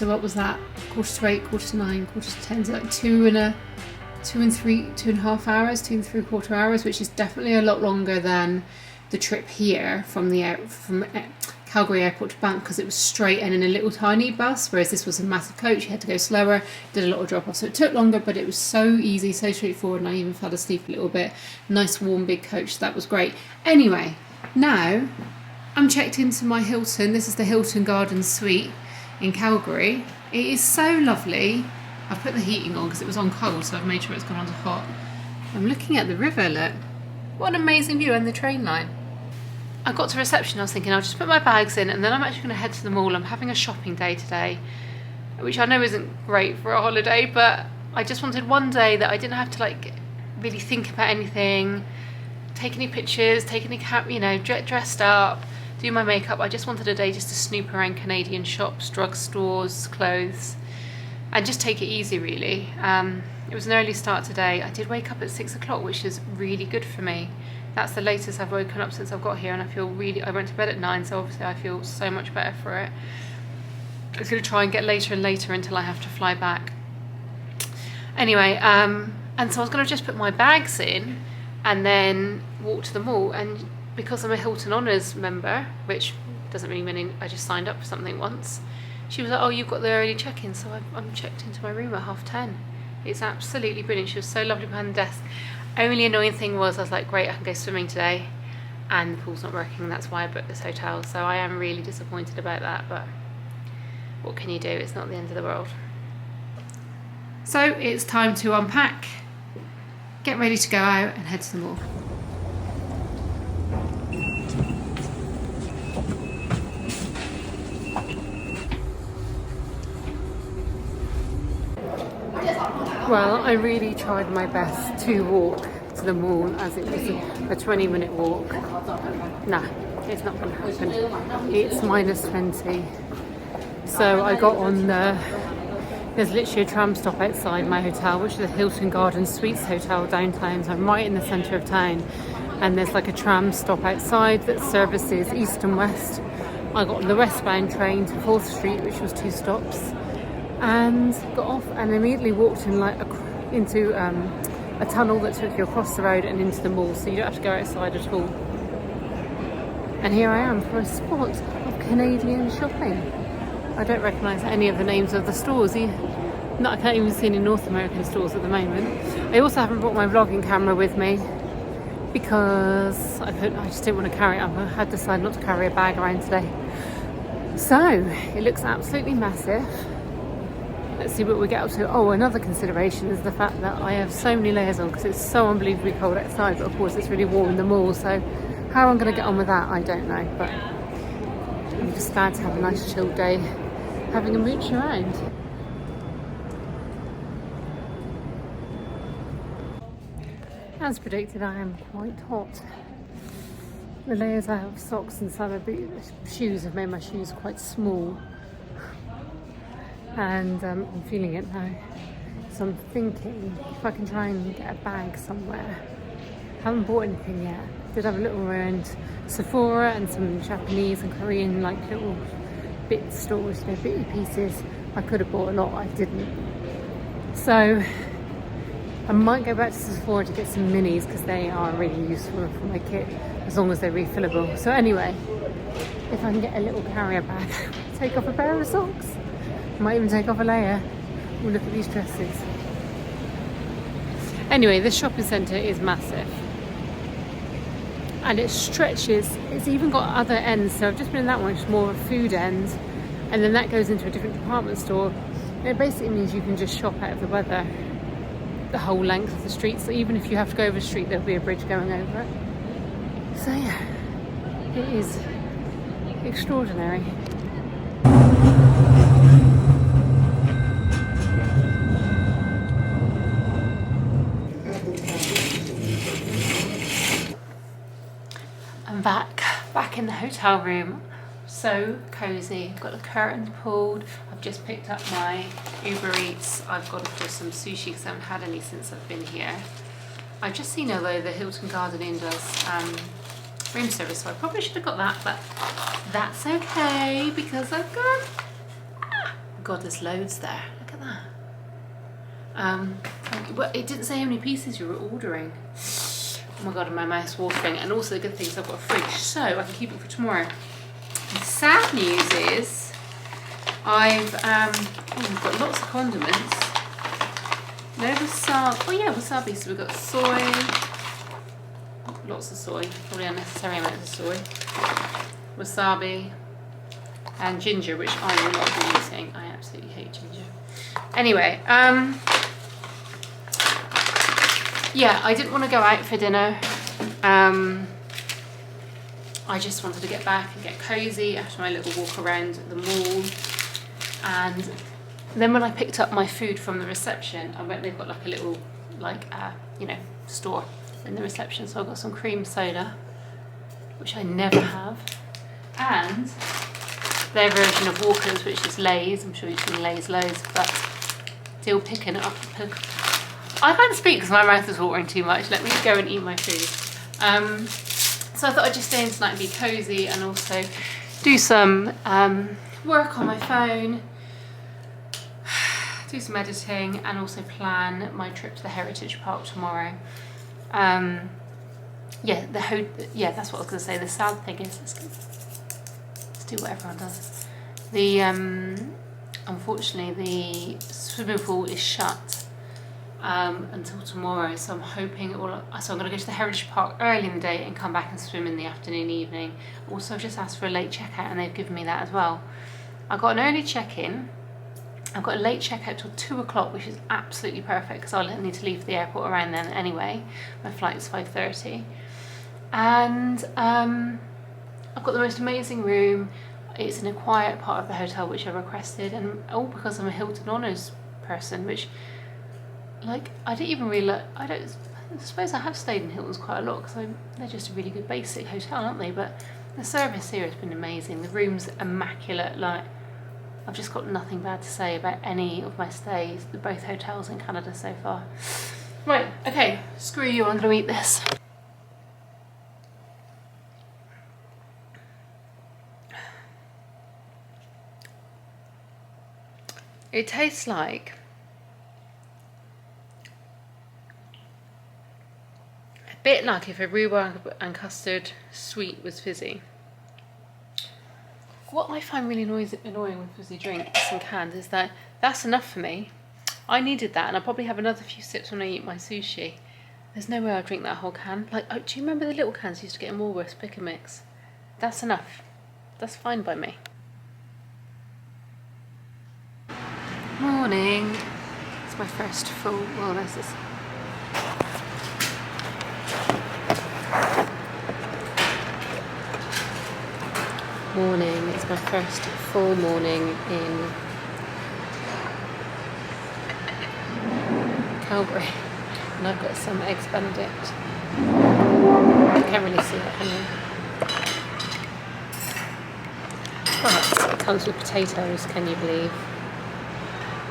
what was that? 7:45, 8:45, 9:45, so like 2.5 hours, 2.75 hours, which is definitely a lot longer than the trip here from Calgary Airport to Banff, because it was straight and in a little tiny bus, whereas this was a massive coach. You had to go slower, did a lot of drop-offs, so it took longer, but it was so easy, so straightforward, and I even fell asleep a little bit. Nice warm big coach, so that was great. Anyway, now I'm checked into my Hilton. This is the Hilton Garden Suite in Calgary. It is so lovely. I've put the heating on because it was on cold, so I've made sure it's gone on to hot. I'm looking at the river, look. What an amazing view, and the train line. I got to reception, I was thinking I'll just put my bags in and then I'm actually going to head to the mall. I'm having a shopping day today, which I know isn't great for a holiday, but I just wanted one day that I didn't have to like really think about anything, take any pictures, take any dressed up, do my makeup. I just wanted a day just to snoop around Canadian shops, drugstores, clothes, and just take it easy really. It was an early start today. I did wake up at 6 o'clock, which is really good for me. That's the latest I've woken up since I've got here, and I went to bed at 9, so obviously I feel so much better for it. I was going to try and get later and later until I have to fly back. Anyway, and so I was going to just put my bags in and then walk to the mall, and because I'm a Hilton Honours member, which doesn't really mean I just signed up for something once, she was like, oh, you've got the early check-in, so I'm checked into my room at 10:30. It's absolutely brilliant. She was so lovely behind the desk. Only annoying thing was I was like, great, I can go swimming today, and the pool's not working, and that's why I booked this hotel. So I am really disappointed about that, but what can you do? It's not the end of the world. So it's time to unpack, get ready to go out and head to the mall. Well, I really tried my best to walk to the mall, as it was a 20-minute walk. Nah, it's not going to happen. It's -20. So I got on there's literally a tram stop outside my hotel, which is the Hilton Garden Suites Hotel downtown. So I'm right in the centre of town, and there's like a tram stop outside that services east and west. I got on the westbound train to 4th Street, which was 2 stops, and got off and immediately walked in into a tunnel that took you across the road and into the mall, so you don't have to go outside at all. And here I am for a spot of Canadian shopping. I don't recognise any of the names of the stores. I can't even see any North American stores at the moment. I also haven't brought my vlogging camera with me because I just didn't want to carry it up. I had decided not to carry a bag around today. So it looks absolutely massive. Let's see what we get up to. Oh, another consideration is the fact that I have so many layers on because it's so unbelievably cold outside, but of course it's really warm in the mall, so how I'm going to get on with that, I don't know, but I'm just glad to have a nice chill day, having a mooch around. As predicted, I am quite hot. The layers I have of socks and some shoes have made my shoes quite small. And I'm feeling it now, so I'm thinking if I can try and get a bag somewhere. Haven't bought anything yet. Did have a little around Sephora and some Japanese and Korean little bit stores, bitty pieces. I could have bought a lot, I didn't. So I might go back to Sephora to get some minis because they are really useful for my kit as long as they're refillable. So anyway, if I can get a little carrier bag, take off a pair of socks. Might even take off a layer. We'll look at these dresses. Anyway, this shopping centre is massive. And it stretches, it's even got other ends. So I've just been in that one, which is more of a food end. And then that goes into a different department store. And it basically means you can just shop out of the weather the whole length of the street. So even if you have to go over the street, there'll be a bridge going over it. So yeah, it is extraordinary. I'm back in the hotel room. So cozy. I've got the curtains pulled. I've just picked up my Uber Eats. I've gone for some sushi because I haven't had any since I've been here. I've just seen, although the Hilton Garden Inn does room service, so I probably should have got that, but that's okay because I've got God, there's loads there. Look at that. Well, it didn't say how many pieces you were ordering. Oh my god, and my mouth's watering. And also the good thing is I've got a fridge, so I can keep it for tomorrow. The sad news is we've got lots of condiments. No wasabi. Oh yeah, wasabi. So we've got soy. Lots of soy. Probably unnecessary amounts of soy. Wasabi. And ginger, which I will not be using. I absolutely hate ginger. Anyway, yeah, I didn't want to go out for dinner. I just wanted to get back and get cozy after my little walk around the mall. And then when I picked up my food from the reception, I went, they've got like a little, store in the reception. So I got some cream soda, which I never have. And their version of Walkers, which is Lay's. I'm sure you've seen Lay's loads, but still picking it up. I can't speak because my mouth is watering too much. Let me go and eat my food. So I thought I'd just stay in tonight and be cozy and also do some work on my phone, do some editing, and also plan my trip to the Heritage Park tomorrow. Yeah, that's what I was going to say. The sad thing is, let's do what everyone does. Unfortunately, the swimming pool is shut until tomorrow, so I'm hoping so I'm going to go to the Heritage Park early in the day and come back and swim in the afternoon, evening. Also, I've just asked for a late checkout and they've given me that as well. I got an early check-in. I've got a late checkout till 2 o'clock, which is absolutely perfect because I'll need to leave the airport around then anyway. My flight's 5:30. And I've got the most amazing room. It's in a quiet part of the hotel, which I requested, and all because I'm a Hilton Honours person, which, like, I didn't even realise. I suppose I have stayed in Hiltons quite a lot because they're just a really good basic hotel, aren't they? But the service here has been amazing. The room's immaculate. Like, I've just got nothing bad to say about any of my stays at both hotels in Canada so far. Right, okay, screw you, I'm going to eat this. It tastes like a bit like if a rhubarb and custard sweet was fizzy. What I find really annoying with fizzy drinks and cans is that that's enough for me. I needed that, and I'll probably have another few sips when I eat my sushi. There's no way I'll drink that whole can. Like, oh, do you remember the little cans you used to get in Woolworths, Pick and Mix? That's enough. That's fine by me. Morning. It's my first full, well, this is... Morning. It's my first full morning in Calgary, and I've got some eggs Benedict. You can't really see it, can you? But it comes with potatoes, can you believe?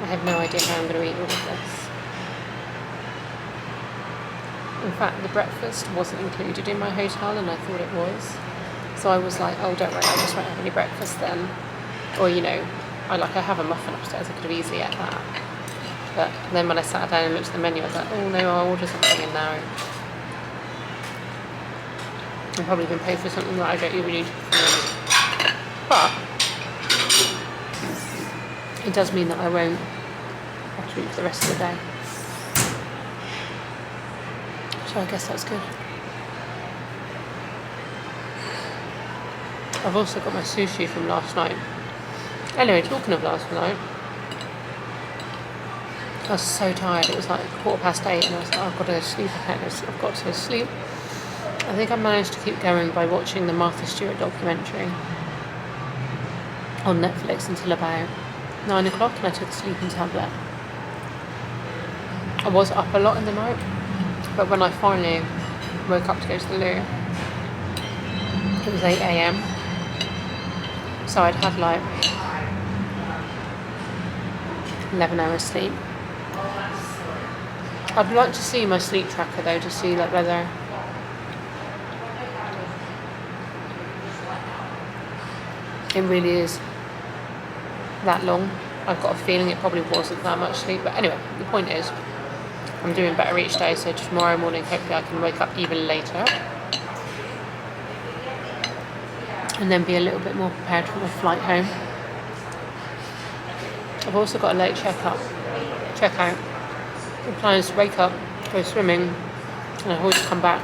I have no idea how I'm going to eat all of this. In fact, the breakfast wasn't included in my hotel, and I thought it was. So I was like, oh, don't worry, I just won't have any breakfast then. Or, I have a muffin upstairs, I could have easily ate that. But then when I sat down and looked at the menu, I was like, oh no, I'll order something in now. I'm probably going to pay for something that I don't even need. But it does mean that I won't have to eat for the rest of the day. So I guess that's good. I've also got my sushi from last night. Anyway, talking of last night, I was so tired. It was like 8:15 and I was like, I've got to go to sleep. I've got to go to sleep. I think I managed to keep going by watching the Martha Stewart documentary on Netflix until about 9 o'clock, and I took a sleeping tablet. I was up a lot in the night, but when I finally woke up to go to the loo, it was 8 AM. So I'd had like 11 hours sleep. I'd like to see my sleep tracker though, to see like whether it really is that long. I've got a feeling it probably wasn't that much sleep, but anyway, the point is I'm doing better each day, so tomorrow morning hopefully I can wake up even later and then be a little bit more prepared for my flight home. I've also got a late checkout. I'm planning to wake up, go swimming, and I've always come back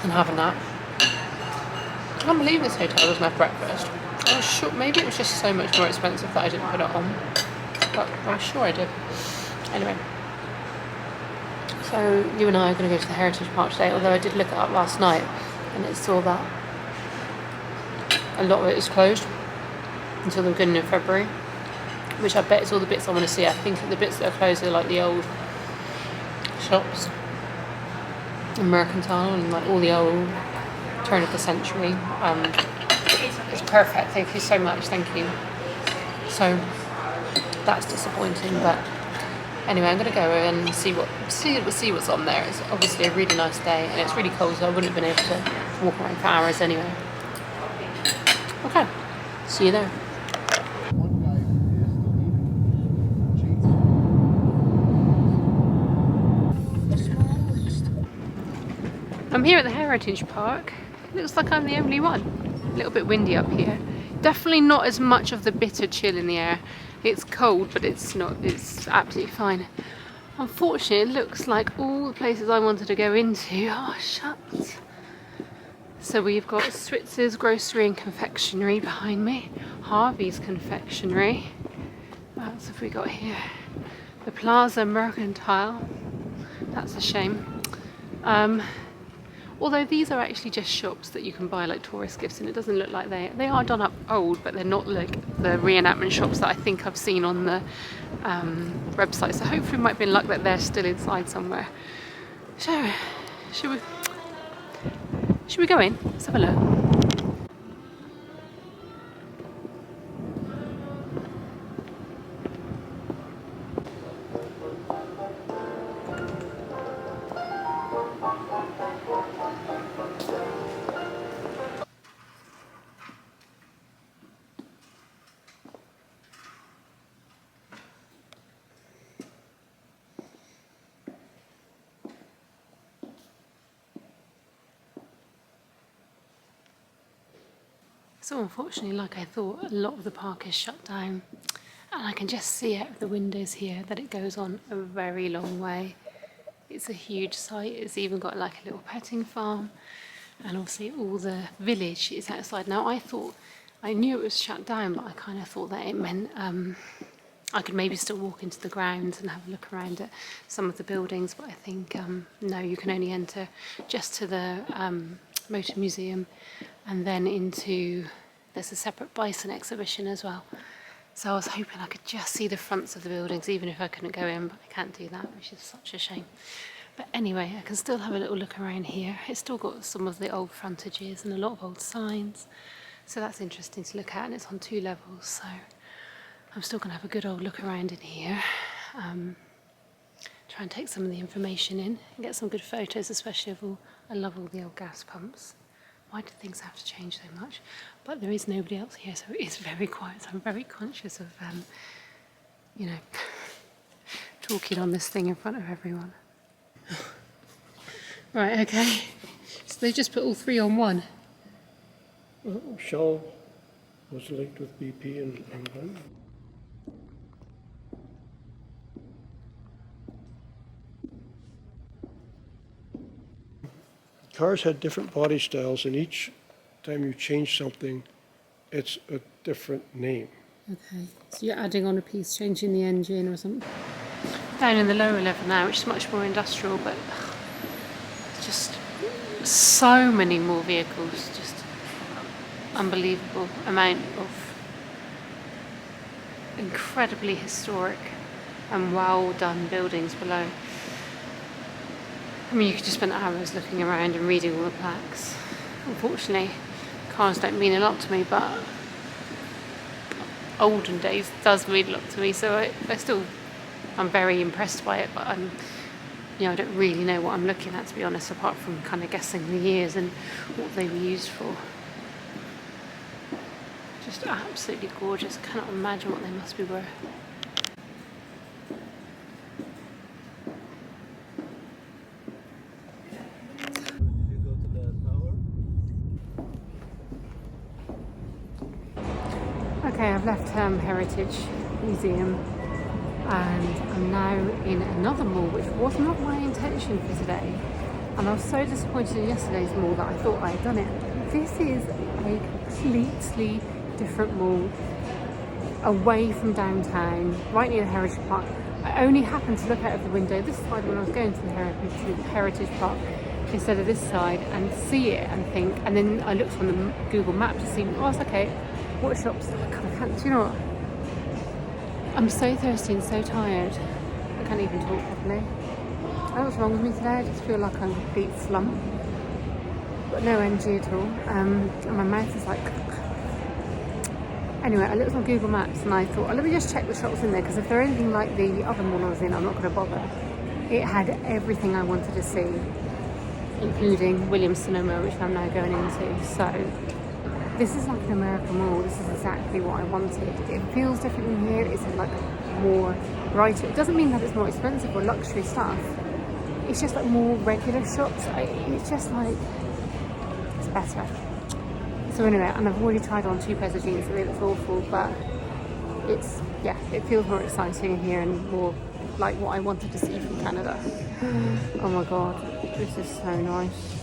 and have a nap. I can't believe this hotel doesn't have breakfast. I was sure, maybe it was just so much more expensive that I didn't put it on, but I'm sure I did. Anyway, So you and I are going to go to the Heritage Park today, although I did look it up last night and it saw that a lot of it is closed until the beginning of February, which I bet is all the bits I want to see. I think the bits that are closed are like the old shops and Mercantile and like all the old turn of the century. It's perfect, thank you so much, thank you. So that's disappointing, but anyway, I'm going to go and see what's on there. It's obviously a really nice day and it's really cold, so I wouldn't have been able to walk around for hours anyway. Okay, see you there. I'm here at the Heritage Park. Looks like I'm the only one. A little bit windy up here. Definitely not as much of the bitter chill in the air. It's cold, but it's absolutely fine. Unfortunately, it looks like all the places I wanted to go into are shut. So we've got Switzer's Grocery and Confectionery behind me. Harvey's Confectionery. What else have we got here? The Plaza Mercantile. That's a shame. Although these are actually just shops that you can buy like tourist gifts, and it doesn't look like they are done up old, but they're not like the reenactment shops that I think I've seen on the website. So hopefully we might be in luck that they're still inside somewhere. So, should we go in? Let's have a look. So unfortunately, like I thought, a lot of the park is shut down, and I can just see out of the windows here that it goes on a very long way. It's a huge site. It's even got like a little petting farm, and obviously all the village is outside. Now I knew it was shut down, but I kind of thought that it meant I could maybe still walk into the grounds and have a look around at some of the buildings, but I think no, you can only enter just to the motor museum, and then there's a separate bison exhibition as well. So I was hoping I could just see the fronts of the buildings even if I couldn't go in, but I can't do that, which is such a shame. But anyway, I can still have a little look around here. It's still got some of the old frontages and a lot of old signs, so that's interesting to look at, and it's on 2 levels, so I'm still going to have a good old look around in here. Try and take some of the information in and get some good photos, especially of I love all the old gas pumps. Why do things have to change so much? But there is nobody else here, so it is very quiet. So I'm very conscious of, you know, talking on this thing in front of everyone. Right, okay. So they just put all 3 on one.
Well, Shell was linked with BP in England. Cars had different body styles, and each time you change something, it's a different name.
Okay, so you're adding on a piece, changing the engine or something. Down in the lower level now, which is much more industrial, but just so many more vehicles, just unbelievable amount of incredibly historic and well done buildings below. I mean, you could just spend hours looking around and reading all the plaques. Unfortunately, cars don't mean a lot to me, but olden days does mean a lot to me, so I'm very impressed by it, but I don't really know what I'm looking at, to be honest, apart from kind of guessing the years and what they were used for. Just absolutely gorgeous. I cannot imagine what they must be worth. Okay, I've left Heritage Museum and I'm now in another mall, which was not my intention for today. And I was so disappointed in yesterday's mall that I thought I had done it. This is a completely different mall, away from downtown, right near the Heritage Park. I only happened to look out of the window this side when I was going to the Heritage Park instead of this side and see it and think, and then I looked on the Google map to see, oh, it's okay, what shops? I can't, do you know what? I'm so thirsty and so tired. I can't even talk properly. I don't know what's wrong with me today. I just feel like I'm a complete slump. Got no energy at all. And my mouth is like... Anyway, I looked on Google Maps and I thought, oh, let me just check the shops in there, because if they're anything like the other mall I was in, I'm not going to bother. It had everything I wanted to see, including Williams Sonoma, which I'm now going into. So this is like an American mall. This is exactly what I wanted. It feels different in here. It's like more brighter. It doesn't mean that it's more expensive or luxury stuff. It's just like more regular shops. It's just like, it's better. So anyway, and I've already tried on 2 pairs of jeans. It looks awful, but it's, yeah, it feels more exciting in here and more like what I wanted to see from Canada. Oh my god, this is so nice.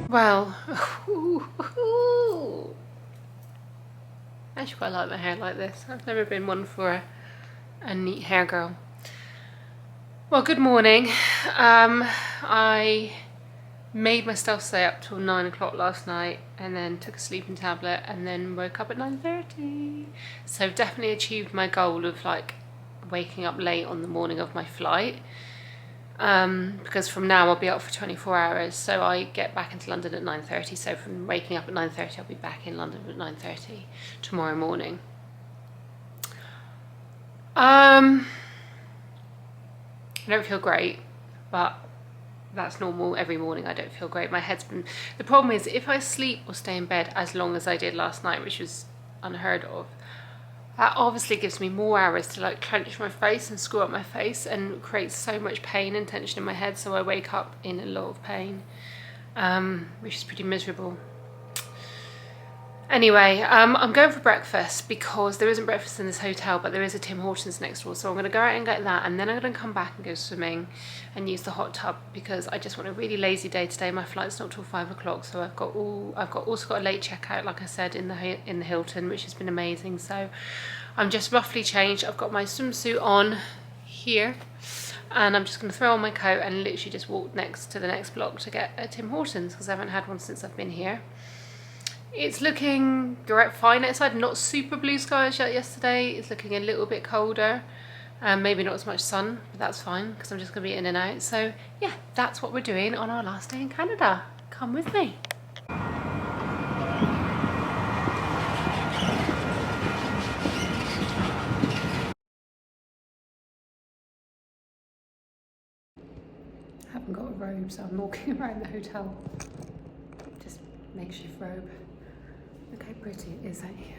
Well, I actually quite like my hair like this. I've never been one for a neat hair girl. Well, good morning. I made myself stay up till 9 o'clock last night and then took a sleeping tablet and then woke up at 9:30. So definitely achieved my goal of like waking up late on the morning of my flight. Because from now I'll be up for 24 hours, so I get back into London at 9:30, so from waking up at 9:30 I'll be back in London at 9:30 tomorrow morning. I don't feel great, but that's normal. Every morning I don't feel great. My head's been... The problem is if I sleep or stay in bed as long as I did last night, which was unheard of, that obviously gives me more hours to like clench my face and screw up my face and creates so much pain and tension in my head, so I wake up in a lot of pain, which is pretty miserable. Anyway, I'm going for breakfast because there isn't breakfast in this hotel, but there is a Tim Hortons next door, so I'm going to go out and get that, and then I'm going to come back and go swimming and use the hot tub because I just want a really lazy day today. My flight's not till 5 o'clock, so I've also got a late checkout, like I said, in the Hilton, which has been amazing. So I'm just roughly changed. I've got my swimsuit on here, and I'm just going to throw on my coat and literally just walk next to the next block to get a Tim Hortons because I haven't had one since I've been here. It's looking fine outside, not super blue sky as yesterday. It's looking a little bit colder, maybe not as much sun, but that's fine because I'm just going to be in and out. So yeah, that's what we're doing on our last day in Canada. Come with me. I haven't got a robe, so I'm walking around the hotel. Just makeshift robe. Look how pretty it is out here.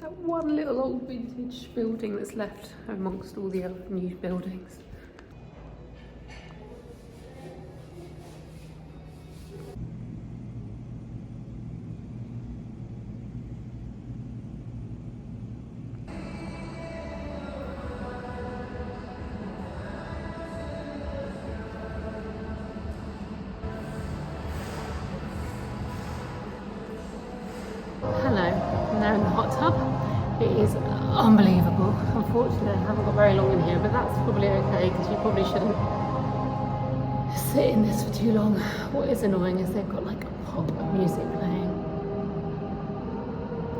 That one little old vintage building that's left amongst all the other new buildings. Now in the hot tub. It is unbelievable. Unfortunately, I haven't got very long in here, but that's probably okay because you probably shouldn't sit in this for too long. What is annoying is they've got like pop music playing.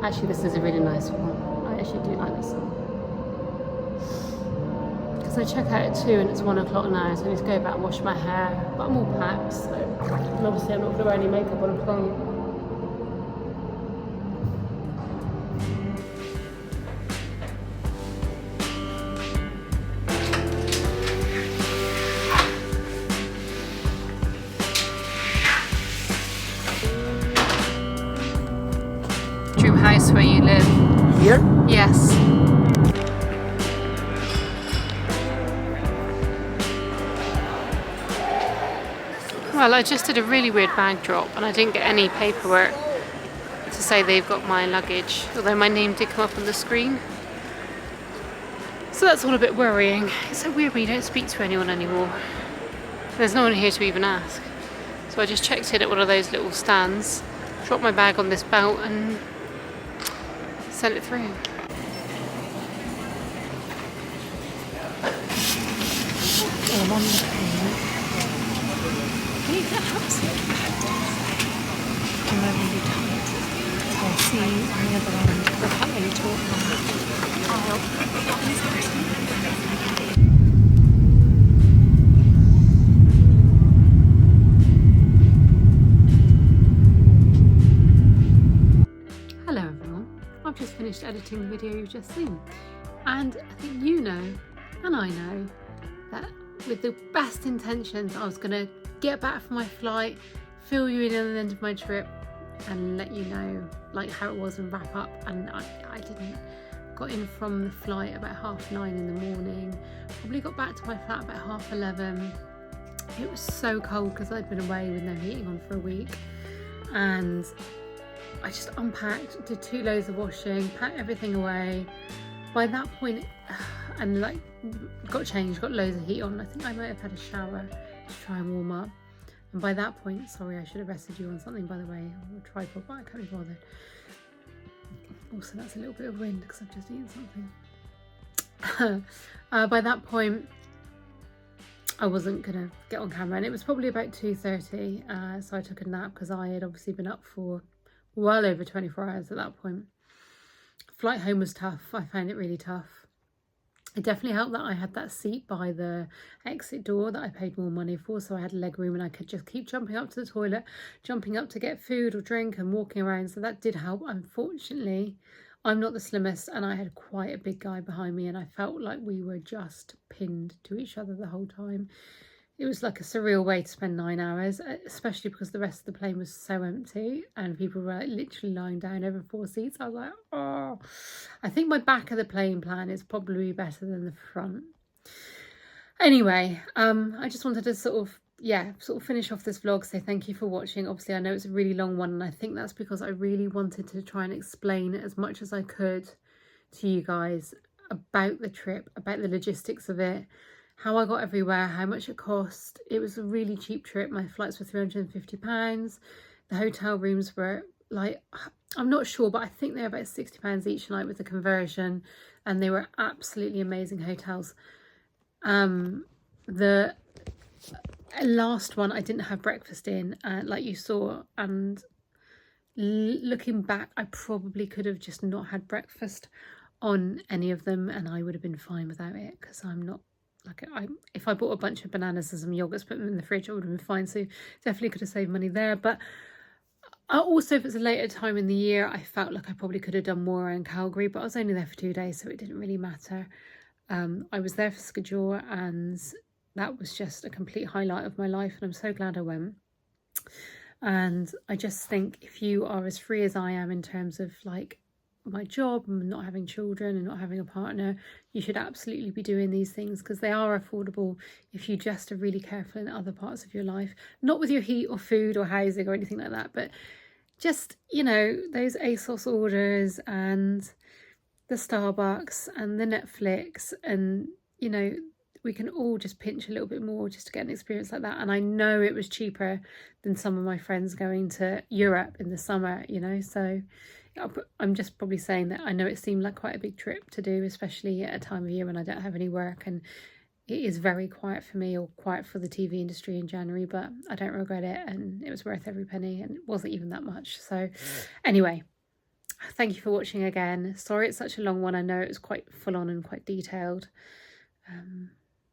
Actually, this is a really nice one. I actually do like this song. Because I check out at 2 and it's 1 o'clock now, so I need to go back and wash my hair. But I'm all packed, so and obviously I'm not going to wear any makeup on a plane. house where you live?
Here?
Yes. Well, I just did a really weird bag drop and I didn't get any paperwork to say they've got my luggage, although my name did come up on the screen. So that's all a bit worrying. It's so weird when you don't speak to anyone anymore. There's no one here to even ask. So I just checked in at one of those little stands, dropped my bag on this belt and sent it through. I'm on the plane. It's absolutely packed. I'm really tired. So I'll see you on the other end because I can't really talk Hello everyone, I've just finished editing the video you've just seen, and I think you know, and I know, that with the best intentions I was going to get back from my flight, fill you in on the end of my trip and let you know like how it was and wrap up, and I didn't. Got in from the flight about 9:30 in the morning, probably got back to my flat about 11:30. It was so cold because I'd been away with no heating on for a week, and I just unpacked, did 2 loads of washing, packed everything away. By that point, and like got changed, got loads of heat on. I think I might have had a shower to try and warm up. And by that point, sorry, I should have rested you on something, by the way, or a tripod, but I can't be bothered. Also, that's a little bit of wind because I've just eaten something. By that point, I wasn't gonna get on camera, and it was probably about 2:30. So I took a nap because I had obviously been up for well over 24 hours at that point. Flight home was tough. I found it really tough. It definitely helped that I had that seat by the exit door that I paid more money for, so I had leg room and I could just keep jumping up to the toilet, jumping up to get food or drink and walking around, so that did help. Unfortunately, I'm not the slimmest and I had quite a big guy behind me and I felt like we were just pinned to each other the whole time. It was like a surreal way to spend 9 hours, especially because the rest of the plane was so empty and people were like literally lying down over 4 seats. I was like, oh, I think my back of the plane plan is probably better than the front. Anyway, I just wanted to sort of finish off this vlog, say thank you for watching. Obviously, I know it's a really long one and I think that's because I really wanted to try and explain as much as I could to you guys about the trip, about the logistics of it, how I got everywhere, how much it cost. It was a really cheap trip. My flights were £350. The hotel rooms were like, I'm not sure, but I think they're about £60 each night with the conversion, and they were absolutely amazing hotels. The last one I didn't have breakfast in, like you saw, and looking back, I probably could have just not had breakfast on any of them and I would have been fine without it, because I'm not like, if I bought a bunch of bananas and some yogurts, put them in the fridge, I would have been fine. So definitely could have saved money there. But also, if it's a later time in the year, I felt like I probably could have done more around Calgary, but I was only there for 2 days, so it didn't really matter. I was there for Skijor and that was just a complete highlight of my life, and I'm so glad I went. And I just think if you are as free as I am in terms of like my job and not having children and not having a partner, you should absolutely be doing these things, because they are affordable if you just are really careful in other parts of your life, not with your heat or food or housing or anything like that, but just, you know, those ASOS orders and the Starbucks and the Netflix, and you know, we can all just pinch a little bit more just to get an experience like that. And I know it was cheaper than some of my friends going to Europe in the summer, you know, so I'm just probably saying that I know it seemed like quite a big trip to do, especially at a time of year when I don't have any work and it is very quiet for me, or quiet for the TV industry in January, but I don't regret it and it was worth every penny, and it wasn't even that much. So anyway, thank you for watching again. Sorry it's such a long one. I know it was quite full on and quite detailed.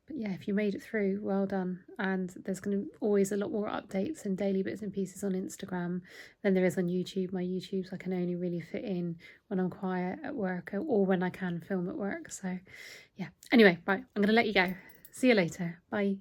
But yeah, if you made it through, well done. And there's going to always a lot more updates and daily bits and pieces on Instagram than there is on YouTube. My YouTubes I can only really fit in when I'm quiet at work, or when I can film at work. So yeah, anyway, right, I'm going to let you go. See you later. Bye.